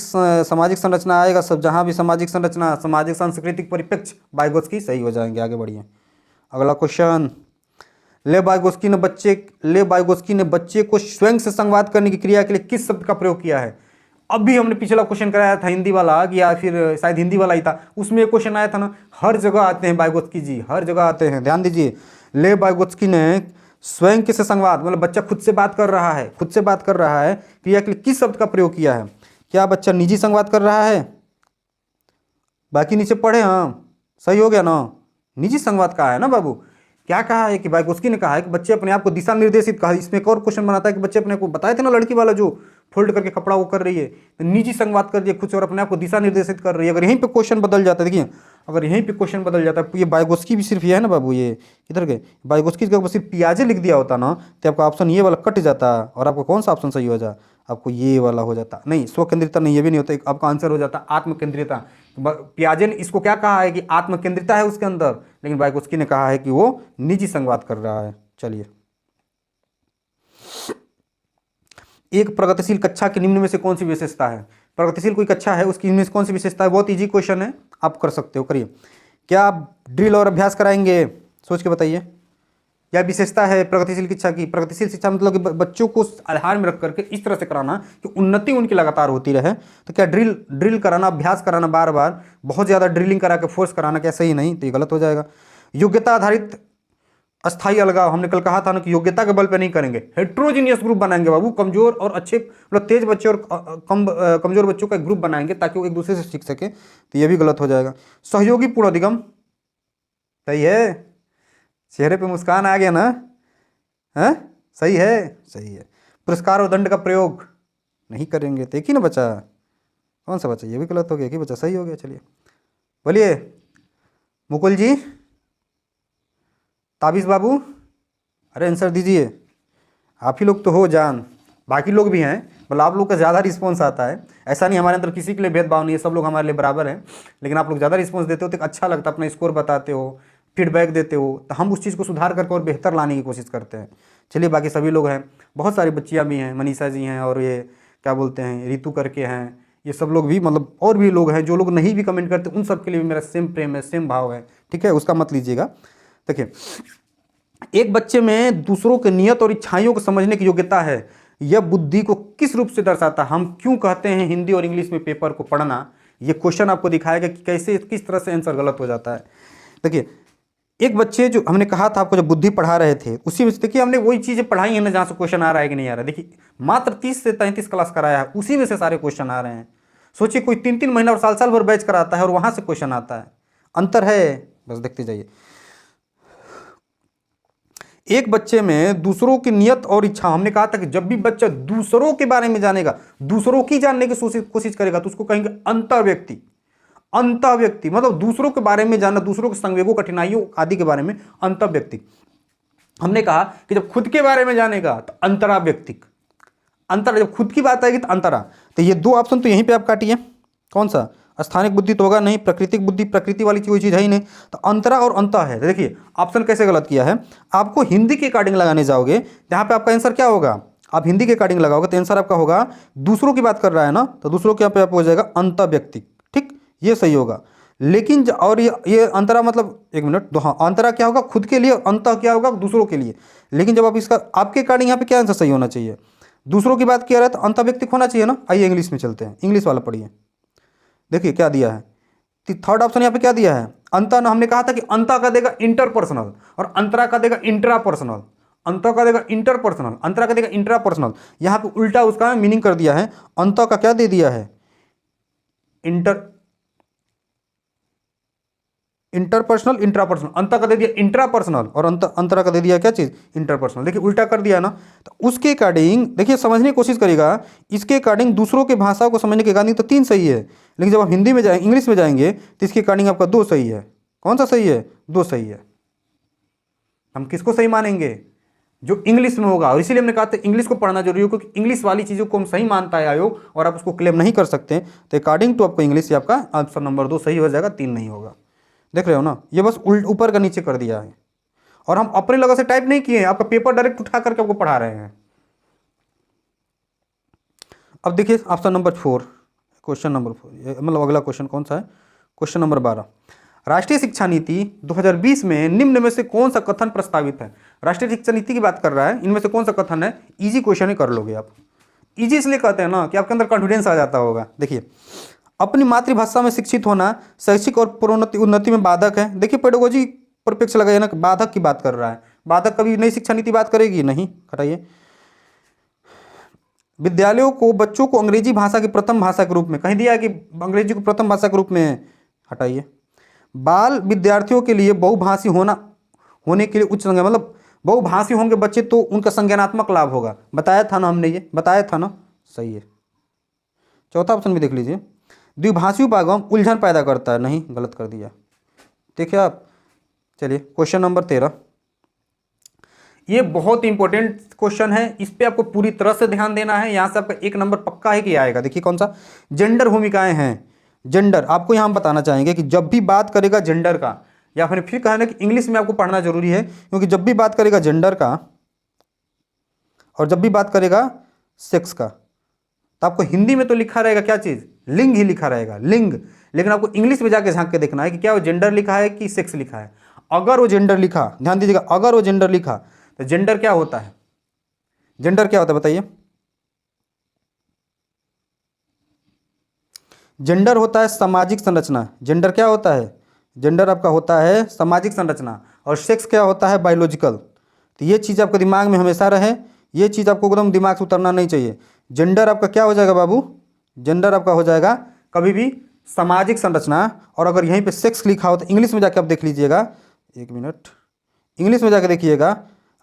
संरचना आएगा, सब जहाँ भी सामाजिक संरचना, सामाजिक सांस्कृतिक परिप्रेक्ष्य, वाइगोत्स्की सही हो जाएंगे। आगे बढ़िए, अगला क्वेश्चन, लेव वाइगोत्स्की ने बच्चे को स्वयं से संवाद करने की क्रिया के लिए किस शब्द का प्रयोग किया है। अभी हमने पिछला क्वेश्चन कराया था हिंदी वाला, या फिर शायद हिंदी वाला ही था, उसमें एक क्वेश्चन आया था ना, हर जगह आते हैं वाइगोत्स्की जी, हर जगह आते हैं, ध्यान दीजिए। लेव वाइगोत्स्की ने स्वयं के से संवाद, मतलब बच्चा खुद से बात कर रहा है, खुद से बात कर रहा है, क्रिया के लिए किस शब्द का प्रयोग किया है। क्या बच्चा निजी संवाद कर रहा है, बाकी नीचे पढ़े, हाँ सही हो गया ना, निजी संवाद कहा है ना बाबू। क्या कहा है कि वाइगोत्स्की ने कहा है कि बच्चे अपने आप को दिशा निर्देशित, कहा इसमें एक और क्वेश्चन बनाता है कि बच्चे अपने को बताए थे ना, लड़की वाला जो फोल्ड करके कपड़ा वो कर रही है, तो निजी संवाद कर रही है खुद से और अपने आप को दिशा निर्देशित कर रही है। अगर यहीं पे क्वेश्चन बदल जाता है, देखिए अगर यहीं पे क्वेश्चन बदल जाता है, ये वाइगोत्स्की भी सिर्फ ये है ना बाबू, ये किधर गए, वाइगोत्स्की का सिर्फ पियाजे लिख दिया होता ना, तो आपका ऑप्शन ये वाला कट जाता, और आपको कौन सा ऑप्शन सही हो जाए, आपको ये वाला हो जाता। नहीं, स्वकेंद्रिता नहीं, ये भी नहीं होता, आपका आंसर हो जाता आत्मकेंद्रिता। पियाजे ने इसको क्या कहा है कि आत्मकेंद्रिता है उसके अंदर, लेकिन वाइगोत्स्की ने कहा है कि वो निजी संवाद कर रहा है। चलिए, एक प्रगतिशील कक्षा की निम्न में से कौन सी विशेषता है। प्रगतिशील कोई कक्षा है, उसकी निम्न में से कौन सी विशेषता है, बहुत इजी क्वेश्चन है, आप कर सकते हो, करिए। क्या आप ड्रिल और अभ्यास कराएंगे, सोच के बताइए। क्या विशेषता है प्रगतिशील शिक्षा की। प्रगतिशील शिक्षा मतलब कि बच्चों को आधार में रख करके इस तरह से कराना कि उन्नति उनकी लगातार होती रहे। तो क्या ड्रिल कराना, अभ्यास कराना, बार बार बहुत ज़्यादा ड्रिलिंग करा के फोर्स कराना, क्या सही नहीं, तो ये गलत हो जाएगा। योग्यता आधारित अस्थायी अलगाव, हमने कल कहा था ना कि योग्यता के बल पे नहीं करेंगे, हेट्रोजीनियस ग्रुप बनाएंगे बाबू, कमजोर और अच्छे, मतलब तेज बच्चे और कमजोर बच्चों का ग्रुप बनाएंगे ताकि वो एक दूसरे से सीख सके, तो ये भी गलत हो जाएगा। सहयोगी पूर्ण अधिगम, सही है, चेहरे पे मुस्कान आ गया ना, है सही है, सही है। पुरस्कार और दंड का प्रयोग नहीं करेंगे, तो एक ही ना बचा, कौन सा बचा, ये भी गलत हो गया, कि बचा सही हो गया। चलिए बोलिए मुकुल जी, ताबिश बाबू, अरे आंसर दीजिए, आप ही लोग तो हो जान, बाकी लोग भी हैं, मतलब आप लोग का ज़्यादा रिस्पॉन्स आता है। ऐसा नहीं हमारे अंदर किसी के लिए भेदभाव नहीं है, सब लोग हमारे लिए बराबर हैं, लेकिन आप लोग ज़्यादा रिस्पॉन्स देते हो तो अच्छा लगता है, अपना स्कोर बताते हो, फीडबैक देते हो, तो हम उस चीज़ को सुधार करके और बेहतर लाने की कोशिश करते हैं। चलिए, बाकी सभी लोग हैं, बहुत सारी बच्चियाँ भी हैं, मनीषा जी हैं, और ये क्या बोलते हैं, रितु करके हैं, ये सब लोग भी, मतलब और भी लोग हैं जो लोग नहीं भी कमेंट करते, उन सब के लिए भी मेरा सेम प्रेम है, सेम भाव है, ठीक है, उसका मत लीजिएगा। देखिए, एक बच्चे में दूसरों के नियत और इच्छाओं को समझने की योग्यता है, यह बुद्धि को किस रूप से दर्शाता है। हम क्यों कहते हैं हिंदी और इंग्लिश में पेपर को पढ़ना, ये क्वेश्चन आपको दिखाएगा कि कैसे, किस तरह से आंसर गलत हो जाता है। देखिए, एक बच्चे, जो हमने कहा था आपको, जब बुद्धि पढ़ा रहे थे, उसी में देखिए हमने वही चीज़ें पढ़ाई है ना जहाँ से क्वेश्चन आ रहा है कि नहीं आ रहा है। देखिए, मात्र 30 से 33 क्लास कराया है, उसी में से सारे क्वेश्चन आ रहे हैं। सोचिए, कोई 3-3 महीना और साल भर बैच कराता है और वहाँ से क्वेश्चन आता है, अंतर है, बस देखते जाइए। एक बच्चे में दूसरों की नियत और इच्छा, हमने कहा था कि जब भी बच्चा दूसरों के बारे में जानेगा, दूसरों की जानने की कोशिश करेगा, तो उसको कहेंगे अंतर्व्यक्ति। अंतर्व्यक्ति मतलब दूसरों के बारे में जानना, दूसरों के संवेगों, कठिनाइयों आदि के बारे में, अंतर्व्यक्ति। हमने कहा कि जब खुद के बारे में जानेगा तो अंतराव्यक्तिक। अंतर, जब खुद की बात आएगी तो अंतरा। तो ये दो ऑप्शन तो यहीं पे आप काटिए, कौन सा, स्थानिक बुद्धि तो होगा नहीं, प्राकृतिक बुद्धि, प्रकृति वाली कोई चीज़ है ही नहीं, तो अंतरा और अंत है। देखिए ऑप्शन कैसे गलत किया है, आपको हिंदी के अकॉर्डिंग लगाने जाओगे, यहाँ पे आपका आंसर क्या होगा, आप हिंदी के अकॉर्डिंग लगाओगे तो आंसर आपका होगा, दूसरों की बात कर रहा है ना, तो दूसरों के यहाँ पे आप हो जाएगा अंतर्व्यक्तिक, ठीक, ये सही होगा। लेकिन और ये अंतरा मतलब, एक मिनट, तो हाँ, अंतरा क्या होगा, खुद के लिए, अंत क्या होगा, दूसरों के लिए। लेकिन जब आप इसका, आपके अकॉर्डिंग यहाँ पे क्या आंसर सही होना चाहिए, दूसरों की बात किया रहा है तो अंतर्व्यक्तिक होना चाहिए ना। आइए इंग्लिश में चलते हैं, इंग्लिश वाला पढ़िए, देखिए क्या दिया है, थर्ड ऑप्शन यहाँ पे क्या दिया है, अंतर। हमने कहा था कि अंतर का देगा इंटरपर्सनल और अंतरा का देगा इंट्रापर्सनल। अंतः का देगा इंटरपर्सनल, अंतरा का देगा इंट्रापर्सनल। यहाँ पे उल्टा उसका मीनिंग कर दिया है, अंतः का क्या दे दिया है, इंटरपर्सनल इंट्रापर्सनल। अंतर का दे दिया इंट्रापर्सनल और अंतरा का दे दिया क्या चीज, इंटरपर्सनल। देखिए उल्टा कर दिया ना, तो उसके अकॉर्डिंग देखिए समझने की कोशिश करिएगा, इसके अकॉर्डिंग दूसरों के भाषा को समझने के अकॉर्डिंग तो 3 सही है, लेकिन जब आप हिंदी में जाएंगे, इंग्लिश में जाएंगे, तो इसके अकॉर्डिंग आपका 2 सही है। कौन सा सही है, 2 सही है। हम किसको सही मानेंगे, जो इंग्लिश में होगा। और इसीलिए हमने कहा था इंग्लिश को पढ़ना जरूरी है, क्योंकि इंग्लिश वाली चीज़ों को हम सही मानता है आयोग, और आप उसको क्लेम नहीं कर सकते। तो अकॉर्डिंग टू आपको इंग्लिश से आपका ऑप्शन नंबर 2 सही हो जाएगा, 3 नहीं होगा। देख रहे हो ना, ये बस ऊपर का नीचे कर दिया है, और हम अपने लगा से टाइप नहीं किए हैं, आपका पेपर डायरेक्ट उठा करके आपको पढ़ा रहे हैं। अब देखिए ऑप्शन नंबर 4, क्वेश्चन नंबर 4, मतलब अगला क्वेश्चन कौन सा है, क्वेश्चन नंबर 12। राष्ट्रीय शिक्षा नीति 2020 में निम्न में से कौन सा कथन प्रस्तावित है। राष्ट्रीय शिक्षा नीति की बात कर रहा है, इनमें से कौन सा कथन है, इजी क्वेश्चन ही कर लोगे आप। इजी इसलिए कहते हैं ना कि आपके अंदर कॉन्फिडेंस आ जाता होगा। देखिए, अपनी मातृभाषा में शिक्षित होना शैक्षिक और प्रोन्नति उन्नति में बाधक है। देखिए पेडागोजी परिप्रेक्ष्य लगाइए ना, बाधक की बात कर रहा है। बाधक कभी नई शिक्षा नीति बात करेगी नहीं, हटाइए। विद्यालयों को बच्चों को अंग्रेजी भाषा की प्रथम भाषा के रूप में, कहीं दिया है कि अंग्रेजी को प्रथम भाषा के रूप में, हटाइए। बाल विद्यार्थियों के लिए बहुभाषी होने के लिए उच्च संज्ञा, मतलब बहुभाषी होंगे बच्चे तो उनका संज्ञानात्मक लाभ होगा। बताया था ना हमने, ये बताया था ना, सही है। चौथा ऑप्शन भी देख लीजिए, द्विभाषी उपागम उलझन पैदा करता है, नहीं, गलत कर दिया। देखिए आप, चलिए क्वेश्चन नंबर 13, ये बहुत इंपॉर्टेंट क्वेश्चन है, इस पे आपको पूरी तरह से ध्यान देना है। यहां से आपका 1 नंबर पक्का है कि आएगा। देखिए कौन सा, जेंडर भूमिकाएं हैं। जेंडर आपको यहां हम बताना चाहेंगे कि जब भी बात करेगा जेंडर का, या फिर कहना कि इंग्लिश में आपको पढ़ना जरूरी है, क्योंकि जब भी बात करेगा जेंडर का और जब भी बात करेगा सेक्स का, तो आपको हिंदी में तो लिखा रहेगा क्या चीज, लिंग ही लिखा रहेगा, लिंग। लेकिन आपको इंग्लिश में जाके झांक के देखना है कि क्या वो जेंडर लिखा है कि सेक्स लिखा है। अगर वो जेंडर लिखा, ध्यान दीजिएगा, अगर वो जेंडर लिखा तो जेंडर क्या होता है, जेंडर क्या होता है बताइए। जेंडर होता है सामाजिक संरचना। जेंडर क्या होता है, जेंडर आपका होता है सामाजिक संरचना, और सेक्स क्या होता है, बायोलॉजिकल। तो ये चीज़ आपके दिमाग में हमेशा रहे, ये चीज़ आपको एकदम दिमाग से उतरना नहीं चाहिए। जेंडर आपका क्या हो जाएगा बाबू, जेंडर आपका हो जाएगा कभी भी सामाजिक संरचना। और अगर यहीं पे सेक्स लिखा हो तो इंग्लिश में जाके आप देख लीजिएगा, 1 मिनट, इंग्लिश में जाके देखिएगा,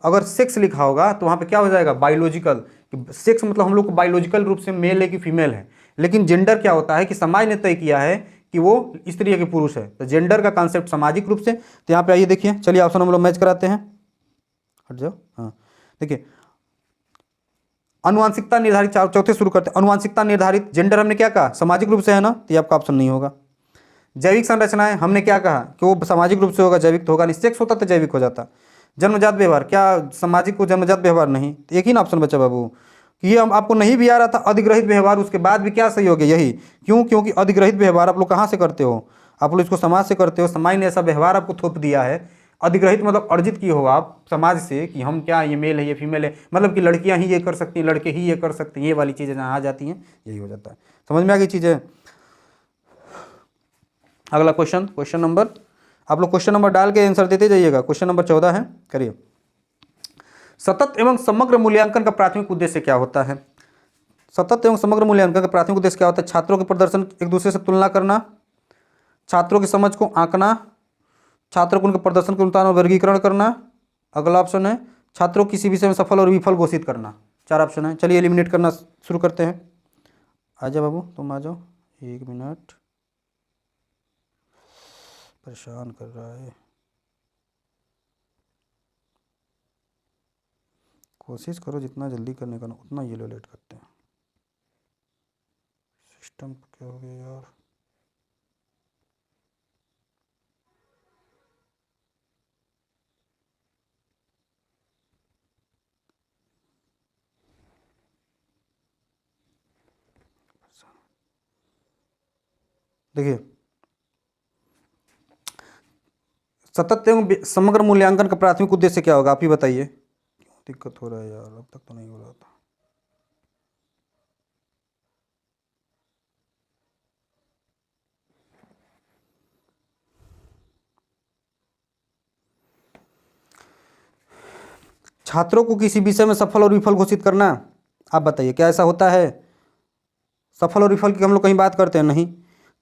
अगर सेक्स लिखा होगा तो वहाँ पे क्या हो जाएगा, बायोलॉजिकल। सेक्स मतलब हम लोग को बायोलॉजिकल रूप से मेल है कि फीमेल है। लेकिन जेंडर क्या होता है कि समाज ने तय किया है कि वो स्त्री है कि पुरुष है, तो जेंडर का कॉन्सेप्ट सामाजिक रूप से। तो यहाँ पे आइए देखिए, चलिए ऑप्शन हम लोग मैच कराते हैं, हट जाओ। हाँ देखिए, अनुवांशिकता निर्धारित, चौथे शुरू करते हैं। अनुवांशिकता निर्धारित जेंडर हमने क्या कहा, सामाजिक रूप से है ना, तो ये आपका ऑप्शन नहीं होगा। जैविक संरचनाएं हमने क्या कहा कि वो सामाजिक रूप से होगा, जैविक तो होगा नहीं। सेक्स होता तो जैविक हो जाता। जन्मजात व्यवहार, क्या सामाजिक को जन्मजात व्यवहार नहीं, तो एक ही ना ऑप्शन बचा बाबू। कि ये हम आपको नहीं भी आ रहा था अधिग्रहित व्यवहार, उसके बाद भी क्या सही हो गया, यही। क्यों, क्योंकि अधिग्रहित व्यवहार आप लोग कहाँ से करते हो, आप लोग इसको समाज से करते हो। समाज ने ऐसा व्यवहार आपको थोप दिया है। अधिग्रहित मतलब अर्जित किए हो आप समाज से कि हम क्या, ये मेल है ये फीमेल है, मतलब कि लड़कियां ही ये कर सकती हैं, लड़के ही ये कर सकते हैं, ये वाली चीज़ें जहाँ आ जाती हैं, यही हो जाता है। समझ में आ गई चीज़ें। अगला क्वेश्चन, क्वेश्चन नंबर, आप लोग क्वेश्चन नंबर डाल के आंसर देते जाइएगा। क्वेश्चन नंबर 14 है, करिए। सतत एवं समग्र मूल्यांकन का प्राथमिक उद्देश्य क्या होता है। सतत एवं समग्र मूल्यांकन का प्राथमिक उद्देश्य क्या होता है, छात्रों के प्रदर्शन एक दूसरे से तुलना करना, छात्रों की समझ को आंकना, छात्रों को उनके प्रदर्शन के अनुसार वर्गीकरण करना। अगला ऑप्शन है छात्रों किसी विषय में सफल और विफल घोषित करना। 4 ऑप्शन है, चलिए एलिमिनेट करना शुरू करते हैं। आ जाओ बाबू, तुम आ जाओ, 1 मिनट, परेशान कर रहा है। कोशिश करो जितना जल्दी करने का ना उतना ये लो लेट करते हैं। सिस्टम क्या हो गया यार। देखिए, सतत एवं समग्र मूल्यांकन का प्राथमिक उद्देश्य क्या होगा, आप ही बताइए। क्यों दिक्कत हो रहा है यार, अब तक तो नहीं हो रहा था। छात्रों को किसी विषय में सफल और विफल घोषित करना, आप बताइए क्या ऐसा होता है? सफल और विफल की हम लोग कहीं बात करते हैं? नहीं।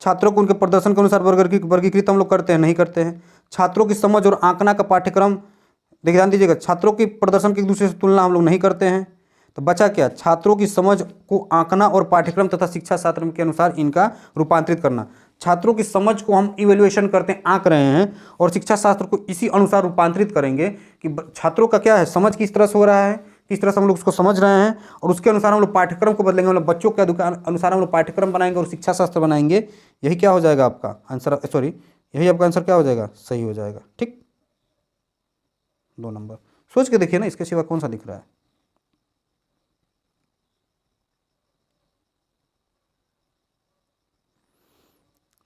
छात्रों को उनके प्रदर्शन के अनुसार वर्गीकृत हम लोग करते हैं? नहीं करते हैं। छात्रों की समझ और आंकना का पाठ्यक्रम, देखिए ध्यान दीजिएगा, छात्रों की प्रदर्शन की एक दूसरे से तुलना हम लोग नहीं करते हैं। तो बचा क्या? छात्रों की समझ को आंकना और पाठ्यक्रम तथा शिक्षा शास्त्र के अनुसार इनका रूपांतरित करना। छात्रों की समझ को हम इवेल्युएशन करते हैं, आंक रहे हैं, और शिक्षा शास्त्र को इसी अनुसार रूपांतरित करेंगे कि छात्रों का क्या है, समझ किस तरह से हो रहा है, किस तरह से हम लोग उसको समझ रहे हैं, और उसके अनुसार हम लोग पाठ्यक्रम को बदलेंगे, मतलब बच्चों के अनुसार हम लोग पाठ्यक्रम बनाएंगे और शिक्षा शास्त्र बनाएंगे। यही क्या हो जाएगा आपका आंसर, सॉरी यही आपका आंसर क्या हो जाएगा, सही हो जाएगा। ठीक, 2 नंबर सोच के देखिए ना, इसके सिवा कौन सा दिख रहा है।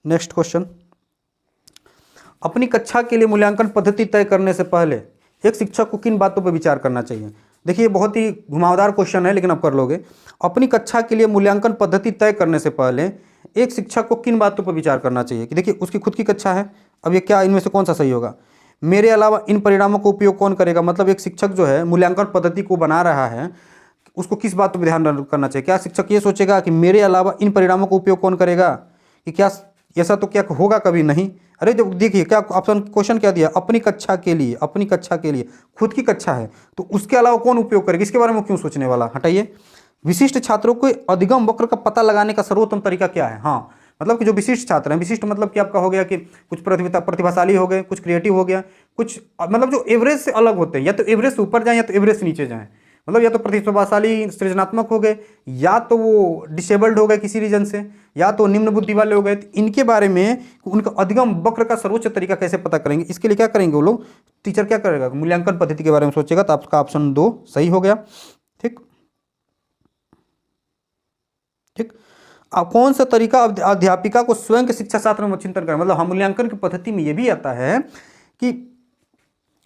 नेक्स्ट क्वेश्चन, अपनी कक्षा के लिए मूल्यांकन पद्धति तय करने से पहले एक शिक्षक को किन बातों पर विचार करना चाहिए? देखिए बहुत ही घुमावदार क्वेश्चन है, लेकिन आप कर लोगे। अपनी कक्षा के लिए मूल्यांकन पद्धति तय करने से पहले एक शिक्षक को किन बातों पर विचार करना चाहिए? कि देखिए उसकी खुद की कक्षा है, अब ये क्या, इनमें से कौन सा सही होगा? मेरे अलावा इन परिणामों का उपयोग कौन करेगा, मतलब एक शिक्षक जो है मूल्यांकन पद्धति को बना रहा है, उसको किस बातों पर ध्यान करना चाहिए? क्या शिक्षक ये सोचेगा कि मेरे अलावा इन परिणामों का उपयोग कौन करेगा, कि क्या ऐसा तो क्या होगा कभी? नहीं। अरे जब देखिए क्या ऑप्शन, क्वेश्चन क्या दिया, अपनी कक्षा के लिए, अपनी कक्षा के लिए, खुद की कक्षा है तो उसके अलावा कौन उपयोग करेगा, इसके बारे में क्यों सोचने वाला? हटाइए। विशिष्ट छात्रों को अधिगम वक्र का पता लगाने का सर्वोत्तम तरीका क्या है? हाँ, मतलब कि जो विशिष्ट छात्र हैं, विशिष्ट मतलब कि आपका हो गया कि कुछ प्रतिभाशाली हो गए, कुछ क्रिएटिव हो गया, कुछ मतलब जो एवरेज से अलग होते हैं, या तो एवरेज से ऊपर जाएं या तो एवरेज से नीचे जाएं, मतलब या तो प्रतिभाशाली सृजनात्मक हो गए, या तो वो डिसेबल्ड हो गए किसी रीजन से, या तो निम्न बुद्धि वाले हो गए। तो इनके बारे में उनका अधिगम वक्र का सर्वोच्च तरीका कैसे पता करेंगे, इसके लिए क्या करेंगे वो लोग, टीचर क्या करेगा, मूल्यांकन पद्धति के बारे में सोचेगा। तो आपका ऑप्शन 2 सही हो गया। ठीक, ठीक। अब कौन सा तरीका अध्यापिका को स्वयं के शिक्षा शास्त्र में चिंतन करें, मतलब हम मूल्यांकन की पद्धति में ये भी आता है कि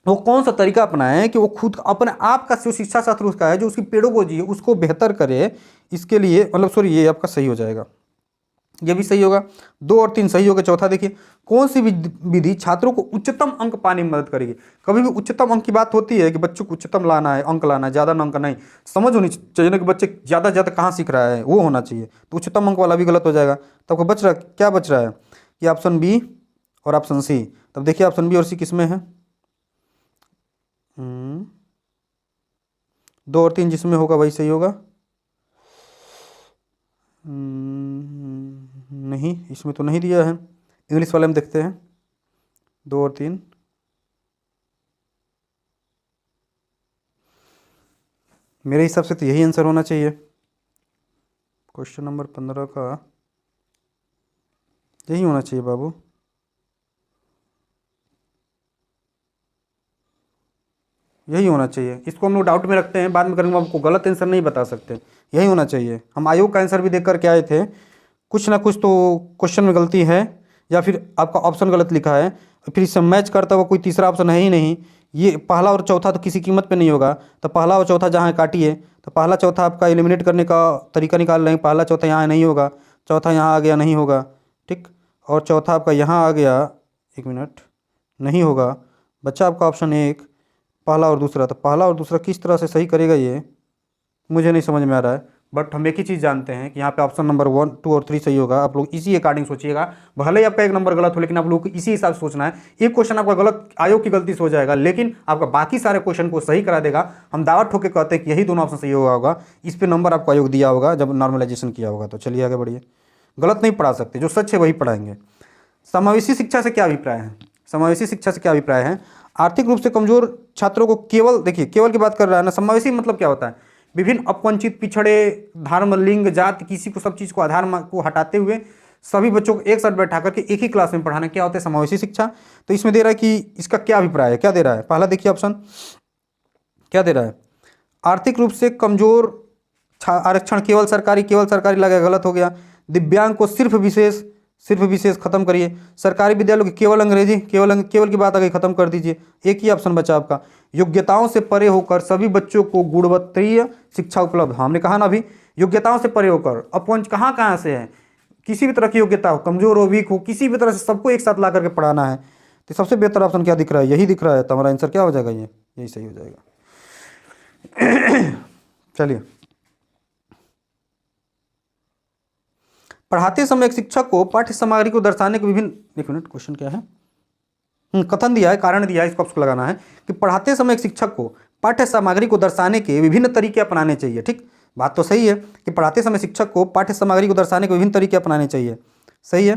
वो कौन सा तरीका अपनाएं कि वो खुद अपने आप का जो शिक्षा शास्त्र उसका है, जो उसकी पेडोगोजी है, उसको बेहतर करे। इसके लिए मतलब सॉरी, ये आपका सही हो जाएगा, ये भी सही होगा। 2 और 3 सही होगा। चौथा देखिए, कौन सी विधि छात्रों को उच्चतम अंक पाने में मदद करेगी? कभी भी उच्चतम अंक की बात होती है कि बच्चों को उच्चतम लाना है, अंक लाना है, ज़्यादा अंक नहीं, समझ होनी चाहिए ना कि बच्चे ज़्यादा ज़्यादा कहाँ सीख रहा है, वो होना चाहिए। तो उच्चतम अंक वाला भी गलत हो जाएगा। तो आपको बच रहा क्या बच रहा है, कि ऑप्शन बी और ऑप्शन सी। तब देखिए ऑप्शन बी और सी किस में है, 2 और 3 जिसमें होगा वही सही होगा। नहीं, इसमें तो नहीं दिया है। इंग्लिश वाले में देखते हैं, 2 और 3। मेरे हिसाब से तो यही आंसर होना चाहिए क्वेश्चन नंबर 15 का, यही होना चाहिए बाबू। यही होना चाहिए। इसको हम लोग डाउट में रखते हैं, बाद में करेंगे, आपको गलत आंसर नहीं बता सकते, यही होना चाहिए। हम आयोग का आंसर भी देख कर के आए थे, कुछ ना कुछ तो क्वेश्चन में गलती है, या फिर आपका ऑप्शन गलत लिखा है, फिर इससे मैच करता हुआ कोई तीसरा ऑप्शन है ही नहीं। ये पहला और चौथा तो किसी कीमत पे नहीं होगा, तो पहला और चौथा जहाँ काटिए, तो पहला चौथा आपका एलिमिनेट करने का तरीका निकाल रहे हैं। पहला चौथा यहाँ नहीं होगा, चौथा यहाँ आ गया, नहीं होगा। ठीक, और चौथा आपका यहाँ आ गया, 1 मिनट, नहीं होगा। बच्चा आपका ऑप्शन 1, पहला और दूसरा। तो पहला और दूसरा किस तरह से सही करेगा ये मुझे नहीं समझ में आ रहा है, बट हम एक ही चीज़ जानते हैं कि यहाँ पे ऑप्शन नंबर 1, 2 और 3 सही होगा। आप लोग इसी अकॉर्डिंग सोचिएगा, भले ही आपका एक नंबर गलत हो, लेकिन आप लोग को इसी हिसाब से सोचना है। एक क्वेश्चन आपका गलत आयोग की गलती से हो जाएगा, लेकिन आपका बाकी सारे क्वेश्चन को सही करा देगा। हम दावा ठोक के कहते हैं कि यही दोनों ऑप्शन सही होगा। इस पर नंबर आपको आयोग दिया होगा जब नॉर्मलाइजेशन किया होगा। तो चलिए आगे बढ़िए, गलत नहीं पढ़ा सकते, जो सच है वही पढ़ाएंगे। समावेशी शिक्षा से क्या अभिप्राय है? समावेशी शिक्षा से क्या अभिप्राय है? आर्थिक रूप से कमजोर छात्रों को केवल, देखिए केवल की बात कर रहा है ना। समावेशी मतलब क्या होता है? विभिन्न अपवंचित, पिछड़े, धर्म, लिंग, जाति, किसी को सब चीज़ को आधार को हटाते हुए सभी बच्चों को एक साथ बैठा करके एक ही क्लास में पढ़ाना, क्या होता है? समावेशी शिक्षा। तो इसमें दे रहा है कि इसका क्या अभिप्राय है, क्या दे रहा है? पहला देखिए ऑप्शन क्या दे रहा है, आर्थिक रूप से कमजोर आरक्षण केवल सरकारी लगा, गलत हो गया। दिव्यांग को सिर्फ विशेष खत्म करिए। सरकारी विद्यालयों की केवल अंग्रेजी, केवल की बात आ गई, खत्म कर दीजिए। एक ही ऑप्शन बचा आपका, योग्यताओं से परे होकर सभी बच्चों को गुणवत्तीय शिक्षा उपलब्ध। हमने कहा ना अभी, योग्यताओं से परे होकर, अपवंच कहाँ से है, किसी भी तरह की योग्यता हो, कमजोर हो, वीक हो, किसी भी तरह से सबको एक साथ ला करके पढ़ाना है। तो सबसे बेहतर ऑप्शन क्या दिख रहा है? यही दिख रहा है। तो हमारा आंसर क्या हो जाएगा? यही सही हो जाएगा। चलिए, पढ़ाते समय एक शिक्षक को पाठ्य सामग्री को दर्शाने के विभिन्न, एक मिनट, क्वेश्चन क्या है, कथन दिया है, कारण दिया है, इसको आपको लगाना है कि पढ़ाते समय एक शिक्षक को पाठ्य सामग्री को दर्शाने के विभिन्न तरीके अपनाने चाहिए। ठीक, बात तो सही है कि पढ़ाते समय शिक्षक को पाठ्य सामग्री को दर्शाने के विभिन्न तरीके अपनाने चाहिए, सही है।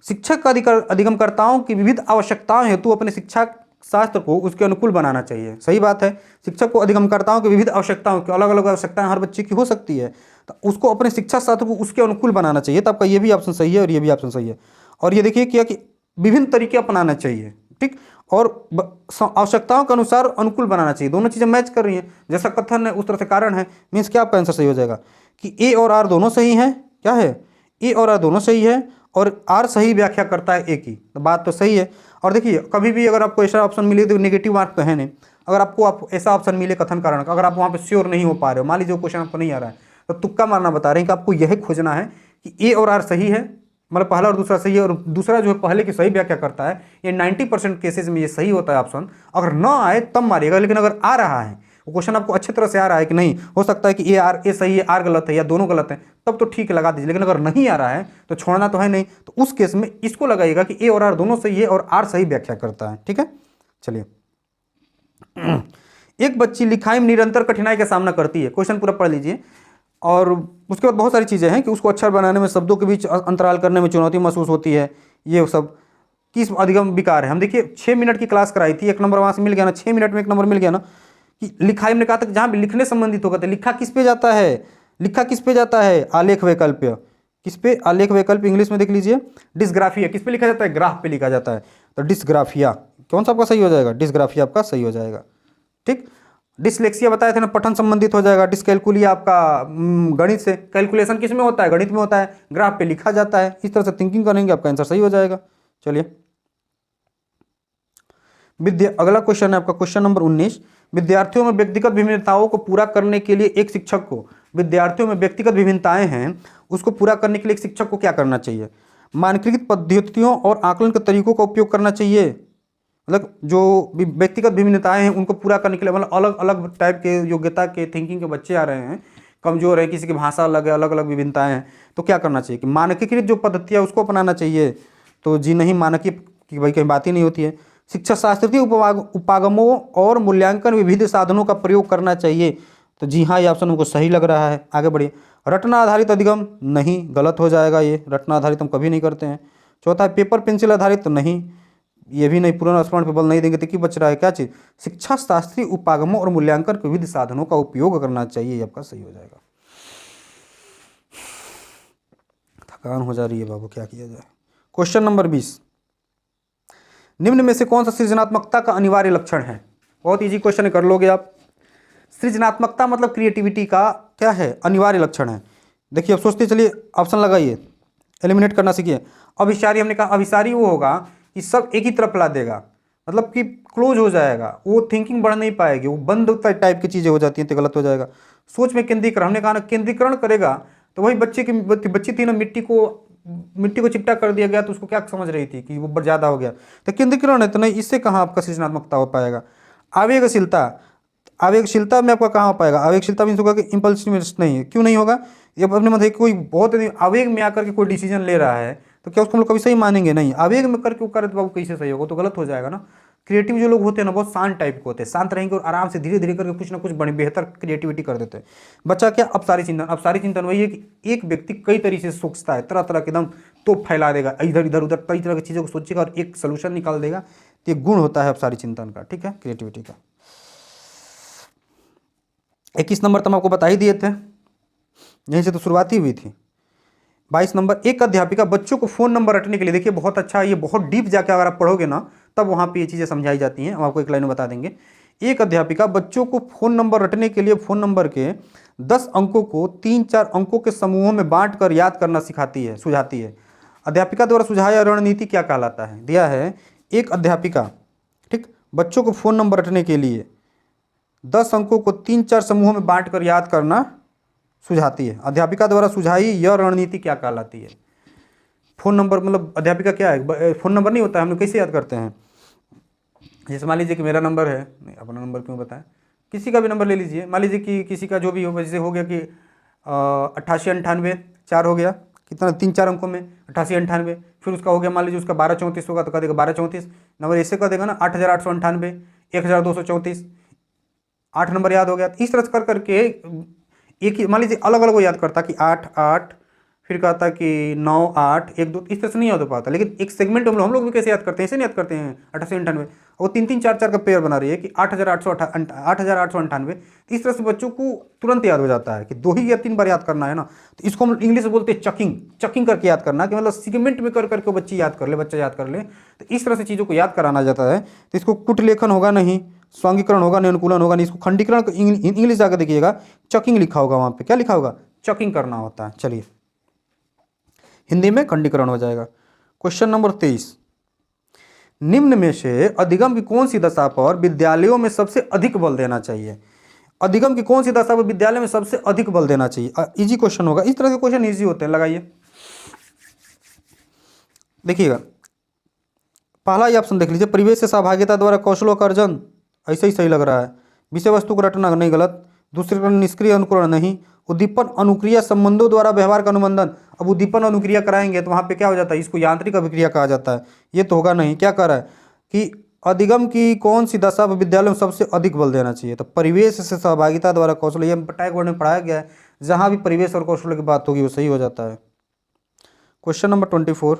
शिक्षक का अधिगमकर्ताओं की विविध आवश्यकताओं हेतु अपने शिक्षा शास्त्र को उसके अनुकूल बनाना चाहिए, सही बात है। शिक्षक को अधिगमकर्ताओं की विविध आवश्यकताओं की, अलग अलग आवश्यकताएं हर बच्चे की हो सकती है, तो उसको अपने शिक्षा शास्त्र को उसके अनुकूल बनाना चाहिए। तो आपका ये भी ऑप्शन सही है और ये भी ऑप्शन सही है। और ये देखिए क्या कि विभिन्न तरीके अपनाना चाहिए, ठीक, और आवश्यकताओं के अनुसार अनुकूल बनाना चाहिए। दोनों चीज़ें मैच कर रही हैं, जैसा कथन है उस तरह से कारण है। मीन्स क्या आपका आंसर सही हो जाएगा कि ए और आर दोनों सही हैं। क्या है, ए और आर दोनों सही है और आर सही व्याख्या करता है ए की, तो बात तो सही है। और देखिए कभी भी अगर आपको ऐसा ऑप्शन मिले तो नेगेटिव मार्क तो है नहीं। अगर आपको ऐसा ऑप्शन मिले कथन कारण का, अगर आप वहाँ पे श्योर नहीं हो पा रहे हो, मान लीजिए क्वेश्चन आपको नहीं आ रहा है, तो तुक्का मारना बता रहे हैं कि आपको यह खोजना है कि ए और आर सही है, मतलब पहला और दूसरा सही है, और दूसरा जो है पहले की सही व्याख्या करता है। ये 90% केसेज में ये सही होता है ऑप्शन। अगर ना आए तब मारिएगा, लेकिन अगर आ रहा है, वो क्वेश्चन आपको अच्छी तरह से आ रहा है कि नहीं, हो सकता है कि ए सही है, आर गलत है, या दोनों गलत है, तब तो ठीक लगा दीजिए। लेकिन अगर नहीं आ रहा है तो छोड़ना तो है नहीं, तो उस केस में इसको लगाइएगा कि ए और आर दोनों सही है और आर सही व्याख्या करता है। ठीक है, चलिए। एक बच्ची लिखाई में निरंतर कठिनाई का सामना करती है, क्वेश्चन पूरा पढ़ लीजिए। और उसके बाद बहुत सारी चीज़ें हैं कि उसको अक्षर बनाने में, शब्दों के बीच अंतराल करने में चुनौती महसूस होती है। ये सब किस अधिगम विकार है। हम देखिए 6 मिनट की क्लास कराई थी, 1 नंबर वहाँ से मिल गया ना, 6 मिनट में 1 नंबर मिल गया ना। कि लिखाई में कहा था जहाँ भी लिखने संबंधित होगा तो लिखा किस पे जाता है, लिखा किस पे जाता है, आलेख वैकल्प्य, किस पे, आलेख वैकल्प्य इंग्लिश में देख लीजिए डिस्ग्राफिया, किस पे लिखा जाता है, ग्राफ पे लिखा जाता है, तो डिस्ग्राफिया कौन सा आपका सही हो जाएगा, डिस्ग्राफिया आपका सही हो जाएगा। ठीक, डिसलेक्सिया बताए थे ना, पठन संबंधित हो जाएगा। डिसकैलकुलिया आपका गणित से, कैलकुलेशन किस में होता है, गणित में होता है, ग्राफ पे लिखा जाता है। इस तरह से थिंकिंग करेंगे आपका आंसर सही हो जाएगा। चलिए, अगला क्वेश्चन है आपका क्वेश्चन नंबर 19। विद्यार्थियों में व्यक्तिगत विभिन्नताओं को पूरा करने के लिए एक शिक्षक को, विद्यार्थियों में व्यक्तिगत विभिन्नताएं हैं उसको पूरा करने के लिए एक शिक्षक को क्या करना चाहिए, मानकीकृत पद्धतियों और आकलन के तरीकों का उपयोग करना चाहिए। मतलब जो व्यक्तिगत विभिन्नताएं हैं उनको पूरा करने के लिए, मतलब अलग अलग टाइप के योग्यता के थिंकिंग के बच्चे आ रहे हैं, कमजोर है, किसी की भाषा अलग है, अलग अलग विभिन्नताएं हैं, तो क्या करना चाहिए कि मानकीकृत जो पद्धतियाँ उसको अपनाना चाहिए। तो जी नहीं, मानकीकृत की भाई कहीं बात ही नहीं होती है। शिक्षा शास्त्र के उपागमों और मूल्यांकन विविध साधनों का प्रयोग करना चाहिए। तो जी हाँ, ये ऑप्शन हमको सही लग रहा है। आगे बढ़िए, रटना आधारित अधिगम, नहीं, गलत हो जाएगा ये, रटना आधारित हम कभी नहीं करते हैं। चौथा है पेपर पेंसिल आधारित, तो नहीं, ये भी नहीं, पुनर्स्मरण पे बल नहीं देंगे तो क्या बच रहा है, क्या चीज़, शिक्षा शास्त्रीय उपागमों और मूल्यांकन के विविध साधनों का उपयोग करना चाहिए, ये आपका सही हो जाएगा। थकान हो जा रही है बाबू, क्या किया जाए। क्वेश्चन नंबर 20, निम्न में से कौन सा सृजनात्मकता का अनिवार्य लक्षण है। बहुत इजी क्वेश्चन है, कर लोगे आप। सृजनात्मकता मतलब क्रिएटिविटी का क्या है, अनिवार्य लक्षण है। देखिए अब सोचते चलिए, ऑप्शन लगाइए, एलिमिनेट करना सीखिए। अभिसारी, हमने कहा अभिसारी वो होगा कि सब एक ही तरफ ला देगा, मतलब कि क्लोज हो जाएगा, वो थिंकिंग बढ़ नहीं पाएगी, वो बंद टाइप की चीज़ें हो जाती हैं तो गलत हो जाएगा। सोच में केंद्रीकरण, हमने कहा ना केंद्रीकरण करेगा, तो वही बच्ची थी ना, मिट्टी को चिपटा कर दिया गया तो उसको क्या समझ रही थी कि वो ज़्यादा हो गया, तो केंद्रीकरण है, तो नहीं, इससे कहाँ आपका सृजनात्मकता हो पाएगा। आवेगशीलता, आवेगशीलता में आपका कहाँ हो पाएगा, आवेगशीलता मीन्स होगा कि इम्पल्सिवनेस नहीं है, क्यों नहीं होगा, ये अपने मतलब कोई बहुत आवेग में आकर के कोई डिसीजन ले रहा है तो क्या उसको हम लोग कभी सही मानेंगे, नहीं, आवेग में करके वो करे तो बाबू कैसे सही होगा, तो गलत हो जाएगा ना। क्रिएटिव जो लोग होते हैं ना, बहुत शांत टाइप के होते हैं, शांत रहेंगे और आराम से धीरे धीरे करके कुछ ना कुछ बड़ी बेहतर क्रिएटिविटी कर देते हैं। बच्चा क्या, अपसारी चिंतन, अपसारी चिंतन वही है कि एक व्यक्ति कई तरीके से सोचता है, तरह तरह के एकदम तो फैला देगा, इधर इधर उधर कई तरह की चीज़ों को सोचेगा और एक सोल्यूशन निकाल देगा, तो ये गुण होता है अपसारी चिंतन का। ठीक है, क्रिएटिविटी का। 21 नंबर तो हम आपको बता ही दिए थे, यहीं से तो शुरुआती हुई थी। 22 नंबर, एक अध्यापिका बच्चों को फ़ोन नंबर रटने के लिए, देखिए बहुत अच्छा, ये बहुत डीप जाके अगर आप पढ़ोगे ना तब वहाँ पे ये चीज़ें समझाई जाती हैं, हम आपको एक लाइन में बता देंगे। एक अध्यापिका बच्चों को फ़ोन नंबर रटने के लिए फ़ोन नंबर के 10 अंकों को 3-4 अंकों के समूहों में बांट कर याद करना सिखाती है, सुझाती है। अध्यापिका द्वारा सुझाया रणनीति क्या कहलाता है, दिया है एक अध्यापिका, ठीक, बच्चों को फ़ोन नंबर रटने के लिए 10 अंकों को 3-4 समूहों में बांट कर याद करना सुझाती है। अध्यापिका द्वारा सुझाई यह रणनीति क्या कहलाती है। फ़ोन नंबर मतलब अध्यापिका क्या है, फ़ोन नंबर नहीं होता है, हम लोग कैसे याद करते हैं, जैसे मान लीजिए कि मेरा नंबर है, नहीं अपना नंबर क्यों बताएं, किसी का भी नंबर ले लीजिए, मान लीजिए कि किसी का जो भी हो, जैसे हो गया कि 88 98 4 हो गया, कितना 3 4 अंकों में 88 98, फिर उसका हो गया मान लीजिए उसका 12 34 होगा तो कह देगा 12 34 नंबर ऐसे कर देगा ना, 8898 1234, 8 नंबर याद हो गया। इस तरह से कर करके एक ही मान लीजिए अलग अलग वो याद करता कि 8 8, फिर कहता कि 9 8 1 2, इस तरह से नहीं याद हो पाता। लेकिन एक सेगमेंट हम लोग भी कैसे याद करते हैं, ऐसे नहीं याद करते हैं 88 98, वो 3 3 4 4 का पेयर बना रही है कि 8898। इस तरह से बच्चों को तुरंत याद हो जाता है कि 2 ही या 3 बार याद करना है ना, तो इसको हम इंग्लिश में बोलते हैं चकिंग, चकिंग करके याद करना, कि मतलब सेगमेंट में कर करके बच्चा याद कर ले। तो इस तरह से चीज़ों को याद कराना जाता है। तो इसको कुट लेखन होगा नहीं, स्वांगीकरण होगा नहीं, अनुकूलन होगा नहीं, इसको खंडीकरण इंग्लिश जाकर देखिएगा चकिंग लिखा होगा, वहाँ पे क्या लिखा होगा, चकिंग करना होता है। चलिए हिंदी में खंडीकरण हो जाएगा। क्वेश्चन नंबर 23, निम्न में से अधिगम की कौन सी दशा पर विद्यालयों में सबसे अधिक बल देना चाहिए? अधिगम की कौन सी दशा पर विद्यालय में सबसे अधिक बल देना चाहिए? इजी क्वेश्चन होगा, इस तरह के क्वेश्चन इजी होते हैं, लगाइए। देखिएगा पहला ही ऑप्शन देख लीजिए, परिवेश से सहभागिता द्वारा कौशलों का अर्जन, ऐसे ही सही लग रहा है। विषय वस्तु को रटना नहीं, गलत। दूसरे निष्क्रिय अनुकरण नहीं। उद्दीपन अनुक्रिया संबंधों द्वारा व्यवहार का अनुबंधन, अब उद्दीपन अनुक्रिया कराएंगे तो वहाँ पे क्या हो जाता है, इसको यांत्रिक अभिक्रिया कहा जाता है, ये तो होगा नहीं। क्या कह रहा है कि अधिगम की कौन सी दशा पर विद्यालय में सबसे अधिक बल देना चाहिए? तो परिवेश से सहभागिता द्वारा कौशल, ये टैग वर्ड में पढ़ाया गया है, जहाँ भी परिवेश और कौशल की बात होगी वो सही हो जाता है। क्वेश्चन नंबर 24,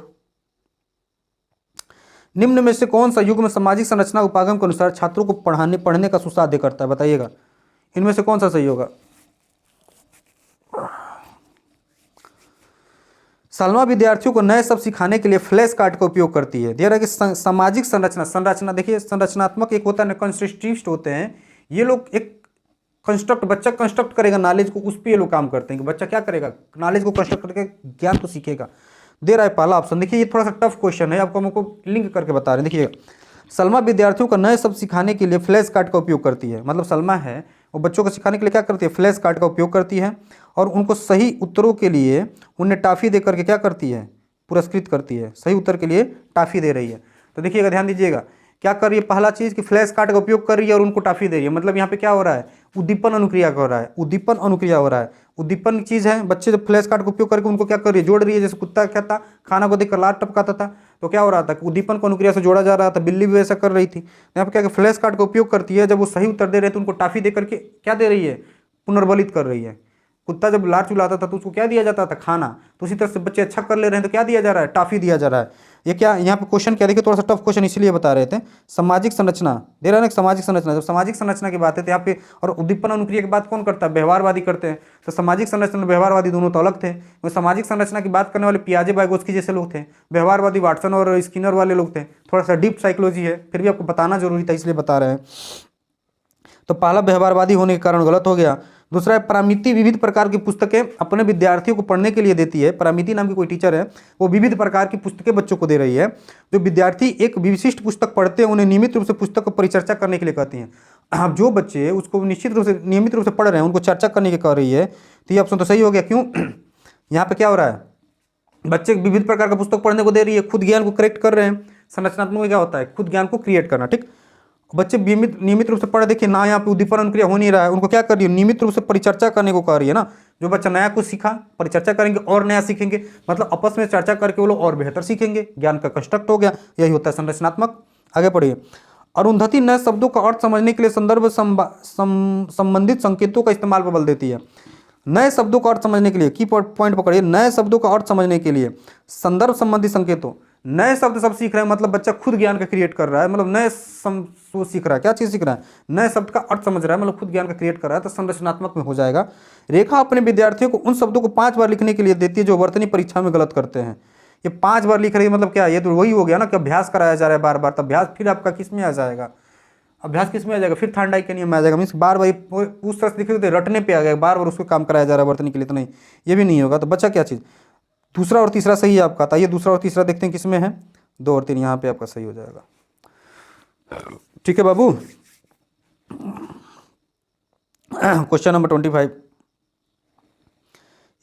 निम्न में से कौन सा युग में सामाजिक संरचना उपागम के अनुसार छात्रों को पढ़ने का सुसाध्य करता है? बताइएगा, इनमें से कौन सा सही होगा? सलमा विद्यार्थियों को नए शब्द सिखाने के लिए फ्लैश कार्ड का उपयोग करती है। दे रहा है कि सामाजिक संरचना देखिए, संरचनात्मक एक होता है, कंस्ट्रक्टिविस्ट होते हैं ये लोग। एक कंस्ट्रक्ट, बच्चा कंस्ट्रक्ट करेगा नॉलेज को, उस पर ये लोग काम करते हैं कि बच्चा क्या करेगा, नॉलेज को कंस्ट्रक्ट करके ज्ञान को सीखेगा। दे रहा है पहला ऑप्शन। देखिए ये थोड़ा सा टफ क्वेश्चन है, आपको हमको लिंक करके बता रहे हैं। देखिए सलमा विद्यार्थियों को नए शब्द सिखाने के लिए फ्लैश कार्ड का उपयोग करती है, मतलब सलमा है वो बच्चों को सिखाने के लिए क्या करती है, फ्लैश कार्ड का उपयोग करती है, और उनको सही उत्तरों के लिए उन्हें टाफ़ी दे करके क्या करती है, पुरस्कृत करती है। सही उत्तर के लिए टाफ़ी दे रही है। तो देखिएगा, ध्यान दीजिएगा, क्या कर रही है, पहला चीज़ कि फ्लैश कार्ड का उपयोग कर रही है और उनको टाफ़ी दे रही है। मतलब यहाँ पे क्या हो रहा है, उद्दीपन अनुक्रिया हो रहा है, उद्दीपन अनुक्रिया हो रहा है। उद्दीपन चीज़ है, बच्चे जब फ्लैश कार्ड का उपयोग करके उनको क्या कर रही है, जोड़ रही है। जैसे कुत्ता क्या था, खाना को देखकर लात टपकाता था, तो क्या हो रहा था, उद्दीपन को अनुक्रिया से जोड़ा जा रहा था। बिल्ली भी वैसा कर रही थी। यहाँ पर क्या फ्लैश कार्ड का उपयोग करती है, जब वो सही उत्तर दे रहे थे उनको टाफ़ी दे करके क्या दे रही है, पुनर्बलित कर रही है। कुत्ता जब लार चुलाता था तो उसको क्या दिया जाता था, खाना। तो उसी तरह से बच्चे अच्छा कर ले रहे हैं तो क्या दिया जा रहा है, टाफ़ी दिया जा रहा है। ये क्या यहाँ पे क्वेश्चन क्या, देखिए थोड़ा सा टफ क्वेश्चन इसलिए बता रहे थे। सामाजिक संरचना दे रहा है ना, सामाजिक संरचना, जब सामाजिक संरचना की बात है तो यहाँ पे, और उद्दीपन अनुक्रिया की बात कौन करता है, व्यवहारवादी करते हैं। तो सामाजिक संरचना और व्यवहारवादी दोनों तो अलग थे। तो सामाजिक संरचना की बात करने वाले पियाजे वाइगोत्स्की जैसे लोग थे, व्यवहारवादी वाटसन और स्किनर वाले लोग थे। थोड़ा सा डीप साइकोलॉजी है, फिर भी आपको बताना जरूरी था इसलिए बता रहे हैं। तो पहला व्यवहारवादी होने के कारण गलत हो गया। दूसरा है परामिति विविध प्रकार की पुस्तकें अपने विद्यार्थियों को पढ़ने के लिए देती है। परामिति नाम की कोई टीचर है, वो विविध प्रकार की पुस्तकें बच्चों को दे रही है। जो विद्यार्थी एक विशिष्ट पुस्तक पढ़ते हैं उन्हें नियमित रूप से पुस्तक को परिचर्चा करने के लिए कहती हैं। अब जो बच्चे उसको नियमित रूप से पढ़ रहे हैं उनको चर्चा करने की कह रही है, तो ये ऑप्शन तो सही हो गया। क्यों, यहाँ पे क्या हो रहा है, बच्चे विविध प्रकार का पुस्तक पढ़ने को दे रही है, खुद ज्ञान को करेक्ट कर रहे हैं। संरचनात्मक में क्या होता है, खुद ज्ञान को क्रिएट करना। ठीक, बच्चे नियमित रूप से पढ़े, देखिए ना यहाँ पे उद्दीपन अनुक्रिया हो नहीं रहा है, उनको क्या कर रही है, नियमित रूप से परिचर्चा करने को कह रही है ना। जो बच्चा नया कुछ सीखा, परिचर्चा करेंगे और नया सीखेंगे, मतलब आपस में चर्चा करके वो लोग और बेहतर सीखेंगे। ज्ञान का कंस्ट्रक्ट हो गया, यही होता है संरचनात्मक। आगे पढ़िए। अरुंधति नए शब्दों का अर्थ समझने के लिए संदर्भ संबंधित संकेतों का इस्तेमाल पर बल देती है। नए शब्दों का अर्थ समझने के लिए की पॉइंट पकड़िए, नए शब्दों का अर्थ समझने के लिए संदर्भ संबंधी संकेतों। नए शब्द सब सीख रहे हैं, मतलब बच्चा खुद ज्ञान का क्रिएट कर रहा है, मतलब नए वो सीख रहा है। क्या चीज़ सीख रहा है, नए शब्द का अर्थ समझ रहा है, मतलब खुद ज्ञान का क्रिएट कर रहा है, तो संरचनात्मक में हो जाएगा। रेखा अपने विद्यार्थियों को उन शब्दों को 5 बार लिखने के लिए देती है जो वर्तनी परीक्षा में गलत करते हैं। ये 5 बार लिख रही है, मतलब क्या, ये तो वही हो गया ना कि अभ्यास कराया जा रहा है बार बार। तो अभ्यास फिर आपका किस में आ जाएगा, अभ्यास किस में आ जाएगा, फिर थांडाई के नियम में आ जाएगा। मीन्स बार बार उस तरह से लिखे थे, रटने पे आ गया, बार बार उसको काम कराया जा रहा है वर्तनी के लिए, तो नहीं, ये भी नहीं होगा। तो बच्चा क्या चीज़, दूसरा और तीसरा सही है आपका। तो ये दूसरा और तीसरा देखते हैं किस में है, 2 और 3 यहाँ पे आपका सही हो जाएगा। ठीक है बाबू। क्वेश्चन नंबर 25,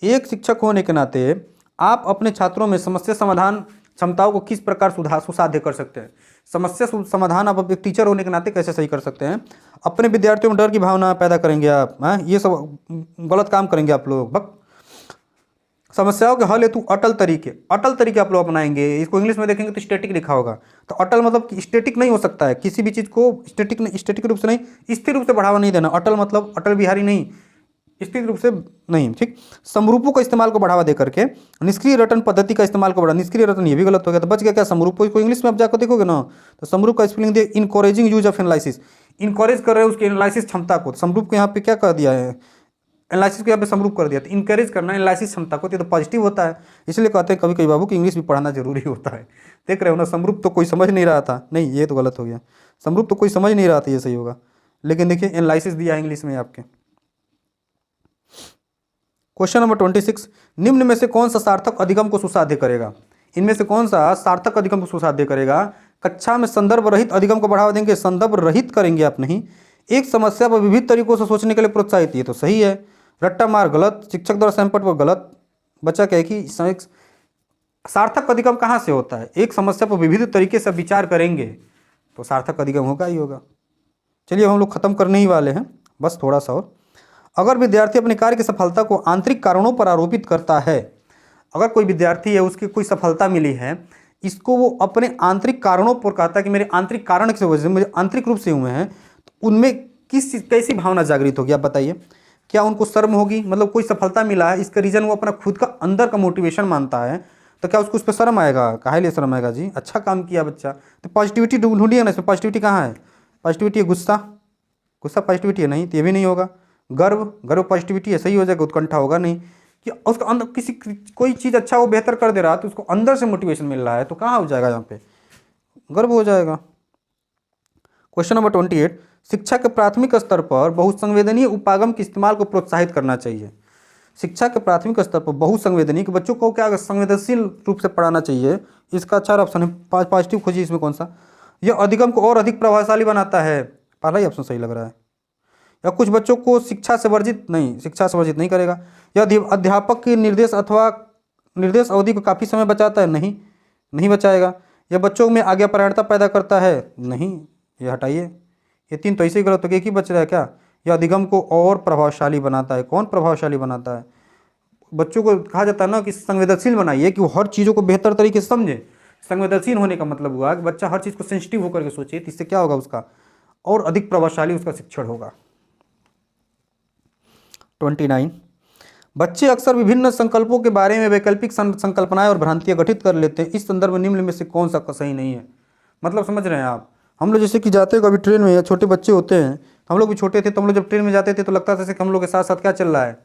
एक शिक्षक होने के नाते आप अपने छात्रों में समस्या समाधान क्षमताओं को किस प्रकार सुसाध्य कर सकते हैं, समस्या समाधान आप एक टीचर होने के नाते कैसे सही कर सकते हैं, अपने विद्यार्थियों में डर की भावना पैदा करेंगे आप, ये सब गलत काम करेंगे आप लोग। बक समस्याओं के हल हेतु अटल तरीके आप लोग अपनाएंगे। इसको इंग्लिश में देखेंगे तो स्टैटिक लिखा होगा, तो अटल मतलब कि स्टैटिक नहीं हो सकता है, किसी भी चीज़ को स्टैटिक रूप से नहीं, स्थिर रूप से बढ़ावा नहीं देना। अटल मतलब अटल बिहारी नहीं, स्थिर रूप से नहीं, ठीक। समरूपों का इस्तेमाल को बढ़ावा दे करके निष्क्रिय रटन पद्धति का इस्तेमाल को बढ़ा, निष्क्रिय रटन ये भी गलत हो गया, तो बच गया क्या, समरूपों को इंग्लिश में आप जाकर देखोगे ना तो समरूप का spelling they encouraging use of analysis, encourage कर रहे हैं उसके एनालिसिस क्षमता को। समरूप को यहाँ पे क्या कर दिया है, एनालिसिस को यहाँ पे समरूप कर दिया, तो इनकरेज करना एनालिसिस क्षमता को, तो पॉजिटिव होता है। इसलिए कहते हैं कभी कभी बाबू कि इंग्लिश भी पढ़ाना जरूरी होता है। देख रहे हो ना, समरूप तो कोई समझ नहीं रहा था, नहीं ये तो गलत हो गया, समरूप तो कोई समझ नहीं रहा था, ये सही होगा, लेकिन देखिए एनालिसिस दिया है इंग्लिश में आपके। क्वेश्चन नंबर 26, निम्न में से कौन सा सार्थक अधिगम को सुसाध्य करेगा, इनमें से कौन सा सार्थक अधिगम को सुसाध्य करेगा। कक्षा में संदर्भ रहित अधिगम को बढ़ावा देंगे, संदर्भ रहित करेंगे आप नहीं। एक समस्या पर विविध तरीकों से सोचने के लिए प्रोत्साहित, ये तो सही है। रट्टा मार गलत, शिक्षक द्वारा सैंपट पर गलत। बच्चा कहे कि सार्थक अधिगम कहाँ से होता है, एक समस्या पर विविध तरीके से विचार करेंगे तो सार्थक अधिगम होगा ही होगा। चलिए हम लोग खत्म करने ही वाले हैं, बस थोड़ा सा और। अगर विद्यार्थी अपने कार्य की सफलता को आंतरिक कारणों पर आरोपित करता है, अगर कोई विद्यार्थी है उसकी कोई सफलता मिली है, इसको वो अपने आंतरिक कारणों पर कहता है कि मेरे आंतरिक कारण की वजह से मुझे आंतरिक रूप से हुए हैं, तो उनमें कैसी भावना जागृत होगी आप बताइए। क्या उनको शर्म होगी, मतलब कोई सफलता मिला है इसका रीजन वो अपना खुद का अंदर का मोटिवेशन मानता है, तो क्या उसको उस पर शर्म आएगा, काहे लिए शर्म आएगा जी, अच्छा काम किया बच्चा। तो पॉजिटिविटी ढूंढिए ना, इसमें पॉजिटिविटी कहाँ है, पॉजिटिविटी है गुस्सा पॉजिटिविटी है नहीं, तो ये भी नहीं होगा। गर्व पॉजिटिविटी है, सही हो जाएगा। उत्कंठा होगा नहीं, कि उसका अंदर किसी कोई चीज़ अच्छा वो बेहतर कर दे रहा है तो उसको अंदर से मोटिवेशन मिल रहा है, तो कहाँ हो जाएगा, यहाँ पे गर्व हो जाएगा। क्वेश्चन नंबर 28, शिक्षा के प्राथमिक स्तर पर बहुसंवेदनीय उपागम के इस्तेमाल को प्रोत्साहित करना चाहिए। शिक्षा के प्राथमिक स्तर पर बहुसंवेदनीय कि बच्चों को क्या संवेदनशील रूप से पढ़ाना चाहिए, इसका अच्छा ऑप्शन है पॉजिटिव खोजिए, इसमें कौन सा। यह अधिगम को और अधिक प्रभावशाली बनाता है, पहला ही ऑप्शन सही लग रहा है। या कुछ बच्चों को शिक्षा से वर्जित नहीं करेगा। यह अध्यापक के निर्देश अवधि को काफ़ी समय बचाता है, नहीं बचाएगा। यह बच्चों में आज्ञापरायणता पैदा करता है, नहीं, ये हटाइए। ये तीन तो ऐसे ही गलत हो गया, एक ही बच रहा है क्या। यह अधिगम को और प्रभावशाली बनाता है, कौन प्रभावशाली बनाता है, बच्चों को कहा जाता है ना कि संवेदनशील बनाइए, कि वो हर चीज़ों को बेहतर तरीके से समझे। संवेदनशील होने का मतलब हुआ कि बच्चा हर चीज़ को सेंसिटिव होकर के सोचे, तो इससे क्या होगा, उसका और अधिक प्रभावशाली उसका शिक्षण होगा। 29, बच्चे अक्सर विभिन्न संकल्पों के बारे में वैकल्पिक संकल्पनाएं और भ्रांतियां गठित कर लेते हैं, इस संदर्भ में निम्न में से कौन सा सही नहीं है। मतलब समझ रहे हैं आप, हम लोग जैसे कि जाते हैं कभी ट्रेन में, या छोटे बच्चे होते हैं, हम लोग भी छोटे थे तो हम लोग जब ट्रेन में जाते थे तो लगता था जैसे कि हम लोग के साथ साथ क्या चल रहा है,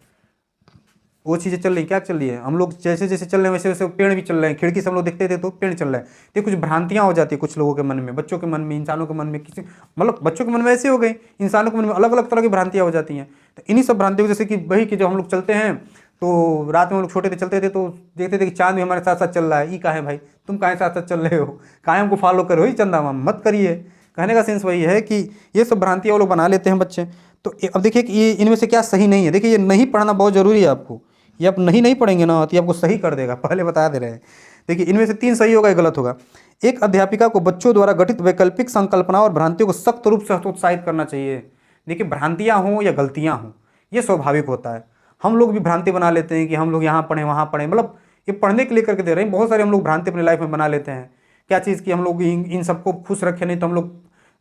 वो चीज़ें चल रही, क्या चल रही है, हम लोग जैसे जैसे चल रहे हैं वैसे वैसे पेड़ भी चल रहे हैं, खिड़की से हम लोग देखते थे तो पेड़ चल रहा है। तो कुछ भ्रांतियाँ हो जाती है कुछ लोगों के मन में, बच्चों के मन में, इंसानों के मन में, किसी मतलब बच्चों के मन में ऐसे हो गई, इंसानों के मन में अलग अलग तरह की भ्रांतियाँ हो जाती हैं। तो इन्हीं सब भ्रांतियों जैसे कि वही कि जब हम लोग चलते हैं तो रात में हम लोग छोटे थे चलते थे तो देखते थे कि चाँद भी हमारे साथ साथ चल रहा है, ये कहाँ है भाई, तुम कहाँ साथ साथ चल रहे हो, कहाँ हमको फॉलो करो ही चंदा माम मत करिए। कहने का सेंस वही है कि ये सब भ्रांतियाँ वो लोग बना लेते हैं बच्चे। तो अब देखिए कि ये इनमें से क्या सही नहीं है। देखिए ये नहीं पढ़ना बहुत ज़रूरी है आपको, ये आप नहीं पढ़ेंगे ना तो ये आपको सही कर देगा, पहले बता दे रहे हैं। देखिए इनमें से 3 सही होगा, एक गलत होगा। एक अध्यापिका को बच्चों द्वारा गठित वैकल्पिक संकल्पना और भ्रांतियों को सख्त रूप से हतोत्साहित करना चाहिए। देखिए भ्रांतियाँ हों या गलतियाँ हों, ये स्वाभाविक होता है। हम लोग भी भ्रांति बना लेते हैं कि हम लोग यहाँ पढ़ें वहाँ पढ़ें, मतलब ये पढ़ने के लिए करके दे रहे हैं। बहुत सारे हम लोग भ्रांति अपनी लाइफ में बना लेते हैं। क्या चीज़ की हम लोग इन सबको खुश रखें, नहीं तो हम लोग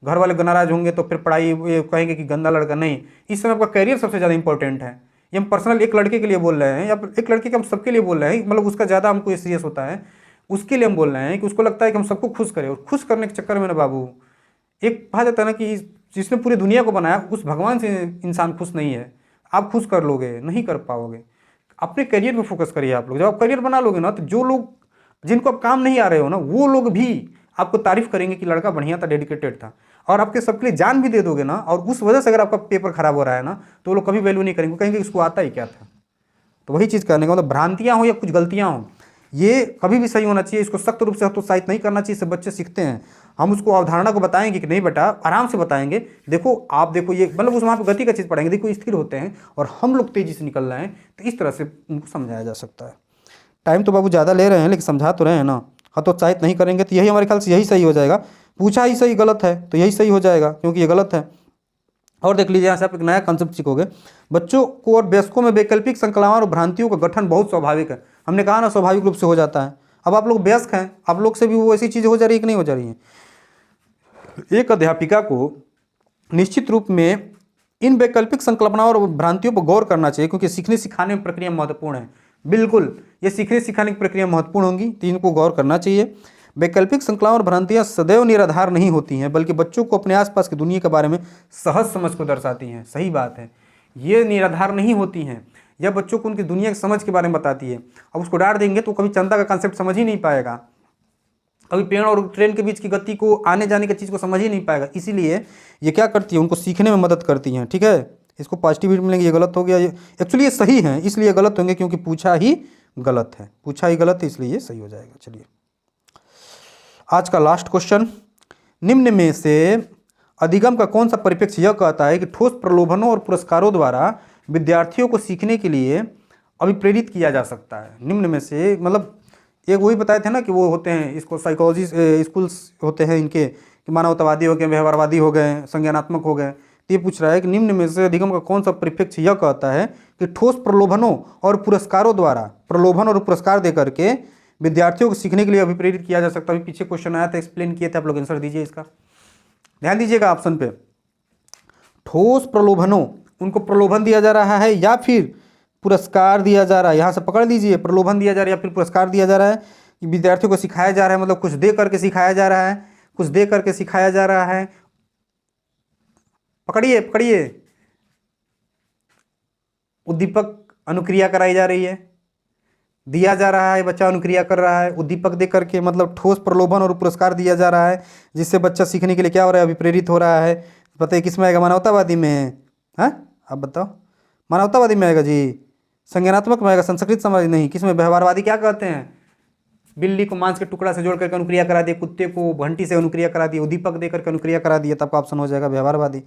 घर वाले नाराज होंगे, तो फिर पढ़ाई कहेंगे कि गंदा लड़का। नहीं, इस समय आपका करियर सबसे ज़्यादा इंपॉर्टेंट है। ये हम पर्सनल एक लड़के के लिए बोल रहे हैं या एक लड़के के हम सबके लिए बोल रहे हैं, मतलब उसका ज़्यादा हमको ये सीरियस होता है, उसके लिए हम बोल रहे हैं कि उसको लगता है कि हम सबको खुश करें। और खुश करने के चक्कर में ना बाबू, एक कहा जाता है ना कि जिसने पूरी दुनिया को बनाया उस भगवान से इंसान खुश नहीं है। आप खुश कर लोगे, नहीं कर पाओगे। अपने करियर पे फोकस करिए आप लोग। जब आप करियर बना लोगे ना, तो जो लोग जिनको आप काम नहीं आ रहे हो ना, वो लोग भी आपको तारीफ करेंगे कि लड़का बढ़िया था, डेडिकेटेड था। और आपके सबके लिए जान भी दे दोगे ना, और उस वजह से अगर आपका पेपर खराब हो रहा है ना, तो वो लोग कभी वैल्यू नहीं करेंगे, कहेंगे इसको आता ही क्या था। तो वही चीज़ करने का मतलब भ्रांतियाँ हो या कुछ गलतियाँ हो, ये कभी भी सही होना चाहिए। इसको सख्त रूप से हतोत्साहित नहीं करना चाहिए। इससे बच्चे सीखते हैं। हम उसको अवधारणा को बताएंगे कि नहीं बेटा, आराम से बताएंगे, देखो आप देखो ये, मतलब उस वहाँ पर गति का चीज़ पढ़ाएंगे, देखो स्थिर होते हैं और हम लोग तेज़ी से निकल रहे हैं। तो इस तरह से उनको समझाया जा सकता है। टाइम तो बाबू ज़्यादा ले रहे हैं, लेकिन समझा तो रहे हैं ना। हतोत्साहित नहीं करेंगे, तो यही हमारे ख्याल से यही सही हो जाएगा। पूछा ही सही गलत है तो यही सही हो जाएगा, क्योंकि ये गलत है। और देख लीजिए यहाँ से आप एक नया कंसेप्ट सीखोगे। बच्चों को और वयस्कों में वैकल्पिक संकल्पना और भ्रांतियों का गठन बहुत स्वाभाविक है। हमने कहा ना, स्वाभाविक रूप से हो जाता है। अब आप लोग वयस्क हैं, आप लोग से भी वो ऐसी चीज़ें हो जा रही है कि नहीं हो जा रही हैं। एक अध्यापिका को निश्चित रूप में इन वैकल्पिक संकल्पनाओं और भ्रांतियों पर गौर करना चाहिए, क्योंकि सीखने सिखाने में प्रक्रिया महत्वपूर्ण है। बिल्कुल, ये सीखने सिखाने की प्रक्रिया महत्वपूर्ण होंगी, तो इनको गौर करना चाहिए। वैकल्पिक संकल्पना और भ्रांतियाँ सदैव निराधार नहीं होती हैं, बल्कि बच्चों को अपने आसपास की दुनिया के बारे में सहज समझ को दर्शाती हैं। सही बात है, ये निराधार नहीं होती हैं, यह बच्चों को उनकी दुनिया की समझ के बारे में बताती है। अब उसको डांट देंगे तो कभी चंदा का कॉन्सेप्ट समझ ही नहीं पाएगा, कभी पेड़ और ट्रेन के बीच की गति को, आने जाने की चीज़ को समझ ही नहीं पाएगा। इसीलिए ये क्या करती है, उनको सीखने में मदद करती हैं। ठीक है, इसको पॉजिटिव मिलेंगे, ये गलत हो गया। ये एक्चुअली ये सही है, इसलिए गलत होंगे क्योंकि पूछा ही गलत है, पूछा ही गलत है, इसलिए ये सही हो जाएगा। चलिए आज का लास्ट क्वेश्चन, निम्न में से अधिगम का कौन सा परिप्रेक्ष्य यह कहता है कि ठोस प्रलोभनों और पुरस्कारों द्वारा विद्यार्थियों को सीखने के लिए अभिप्रेरित किया जा सकता है। निम्न में से मतलब एक वही बताए थे ना कि वो होते हैं, इसको साइकोलॉजी स्कूल्स होते हैं इनके, कि मानवतावादी हो गए, व्यवहारवादी हो गए, संज्ञानात्मक हो गए। तो ये पूछ रहा है कि निम्न में से अधिगम का कौन सा परिप्रेक्ष्य यह कहता है कि ठोस प्रलोभनों और पुरस्कारों द्वारा, प्रलोभन और पुरस्कार देकर के विद्यार्थियों को सीखने के लिए अभिप्रेरित किया जा सकता है। अभी पीछे क्वेश्चन आया था, एक्सप्लेन किए थे, आप लोग आंसर दीजिए इसका। ध्यान दीजिएगा ऑप्शन पे, ठोस प्रलोभनों, उनको प्रलोभन दिया जा रहा है या फिर पुरस्कार दिया जा रहा है। यहाँ से पकड़ लीजिए, प्रलोभन दिया जा रहा है या फिर पुरस्कार दिया जा रहा है। विद्यार्थियों को सिखाया जा रहा है, मतलब कुछ दे करके सिखाया जा रहा है, कुछ दे करके सिखाया जा रहा है। पकड़िए पकड़िए, उद्दीपक अनुक्रिया कराई जा रही है, दिया जा रहा है, बच्चा अनुक्रिया कर रहा है। उद्दीपक दे करके मतलब ठोस प्रलोभन और पुरस्कार दिया जा रहा है, जिससे बच्चा सीखने के लिए क्या हो रहा है, अभिप्रेरित हो रहा है। बताइए किस में आएगा, मानवतावादी में? हाँ आप बताओ, मानवतावादी में आएगा जी, संज्ञानात्मक में आएगा, संस्कृत समाज नहीं। किस में? व्यवहारवादी क्या कहते हैं, बिल्ली को मांस के टुकड़ा से जोड़ करके अनुक्रिया करा दिए, कुत्ते को घंटी से अनुक्रिया करा दिए, उद्दीपक दे करके अनुक्रिया करा दिए, तब आपका ऑप्शन हो जाएगा व्यवहारवादी।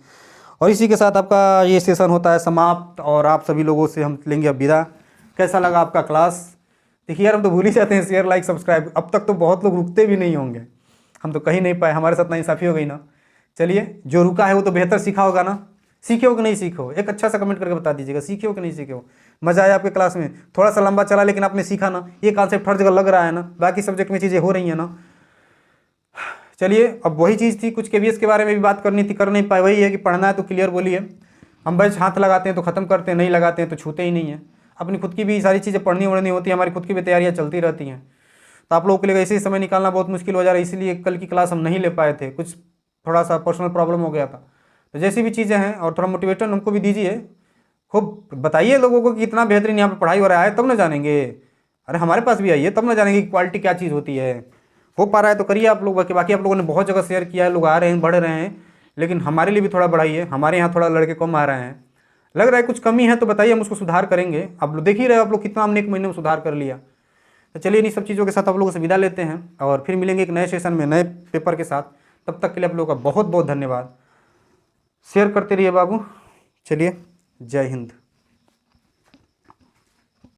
और इसी के साथ आपका ये सेशन होता है समाप्त, और आप सभी लोगों से हम लेंगे अब विदा। कैसा लगा आपका क्लास? देखिए यार, हम तो भूल ही जाते हैं शेयर लाइक सब्सक्राइब। अब तक तो बहुत लोग रुकते भी नहीं होंगे, हम तो कहीं नहीं पाए, हमारे साथ नाइंसाफ़ी हो गई ना। चलिए, जो रुका है वो तो बेहतर सीखा होगा ना। सीखे हो कि नहीं सीखे हो, एक अच्छा सा कमेंट करके बता दीजिएगा, सीखे हो कि नहीं सीखे हो। मज़ा आया आपके क्लास में? थोड़ा सा लंबा चला लेकिन आपने सीखा ना, ये कॉन्सेप्ट हर जगह लग रहा है ना, बाकी सब्जेक्ट में चीज़ें हो रही हैं ना। चलिए, अब वही चीज़ थी, कुछ केवीएस के बारे में भी बात करनी थी, कर नहीं पाए। वही है कि पढ़ना है तो क्लियर बोलिए। हम बैच हाथ लगाते हैं तो ख़त्म करते हैं, नहीं लगाते हैं तो छूते ही नहीं हैं। अपनी खुद की भी सारी चीज़ें पढ़नी वढ़नी होती है, हमारी खुद की भी तैयारियाँ चलती रहती हैं। तो आप लोगों के लिए ऐसे ही समय निकालना बहुत मुश्किल हो जा रहा है, इसीलिए कल की क्लास हम नहीं ले पाए थे, कुछ थोड़ा सा पर्सनल प्रॉब्लम हो गया था। तो जैसी भी चीज़ें हैं, और थोड़ा मोटिवेशन हमको भी दीजिए, खूब बताइए लोगों को कि इतना बेहतरीन यहाँ पे पढ़ाई हो रहा है, तब ना जानेंगे। अरे हमारे पास भी आइए, तब ना जानेंगे कि क्वालिटी क्या चीज़ होती है। हो पा रहा है तो करिए आप लोग, बाकी आप लोगों ने बहुत जगह शेयर किया है, लोग आ रहे हैं, बढ़ रहे हैं, लेकिन हमारे लिए भी थोड़ा बढ़ाइए। हमारे यहाँ थोड़ा लड़के कम आ रहे हैं, लग रहा है कुछ कमी है तो बताइए, हम उसको सुधार करेंगे। आप लोग देख ही रहे हो, आप लोग कितना हमने 1 महीने में सुधार कर लिया। तो चलिए, इन सब चीज़ों के साथ आप लोगों से विदा लेते हैं, और फिर मिलेंगे एक नए सेशन में नए पेपर के साथ। तब तक के लिए आप लोगों का बहुत बहुत धन्यवाद। शेयर करते रहिए बाबू। चलिए, जय हिंद।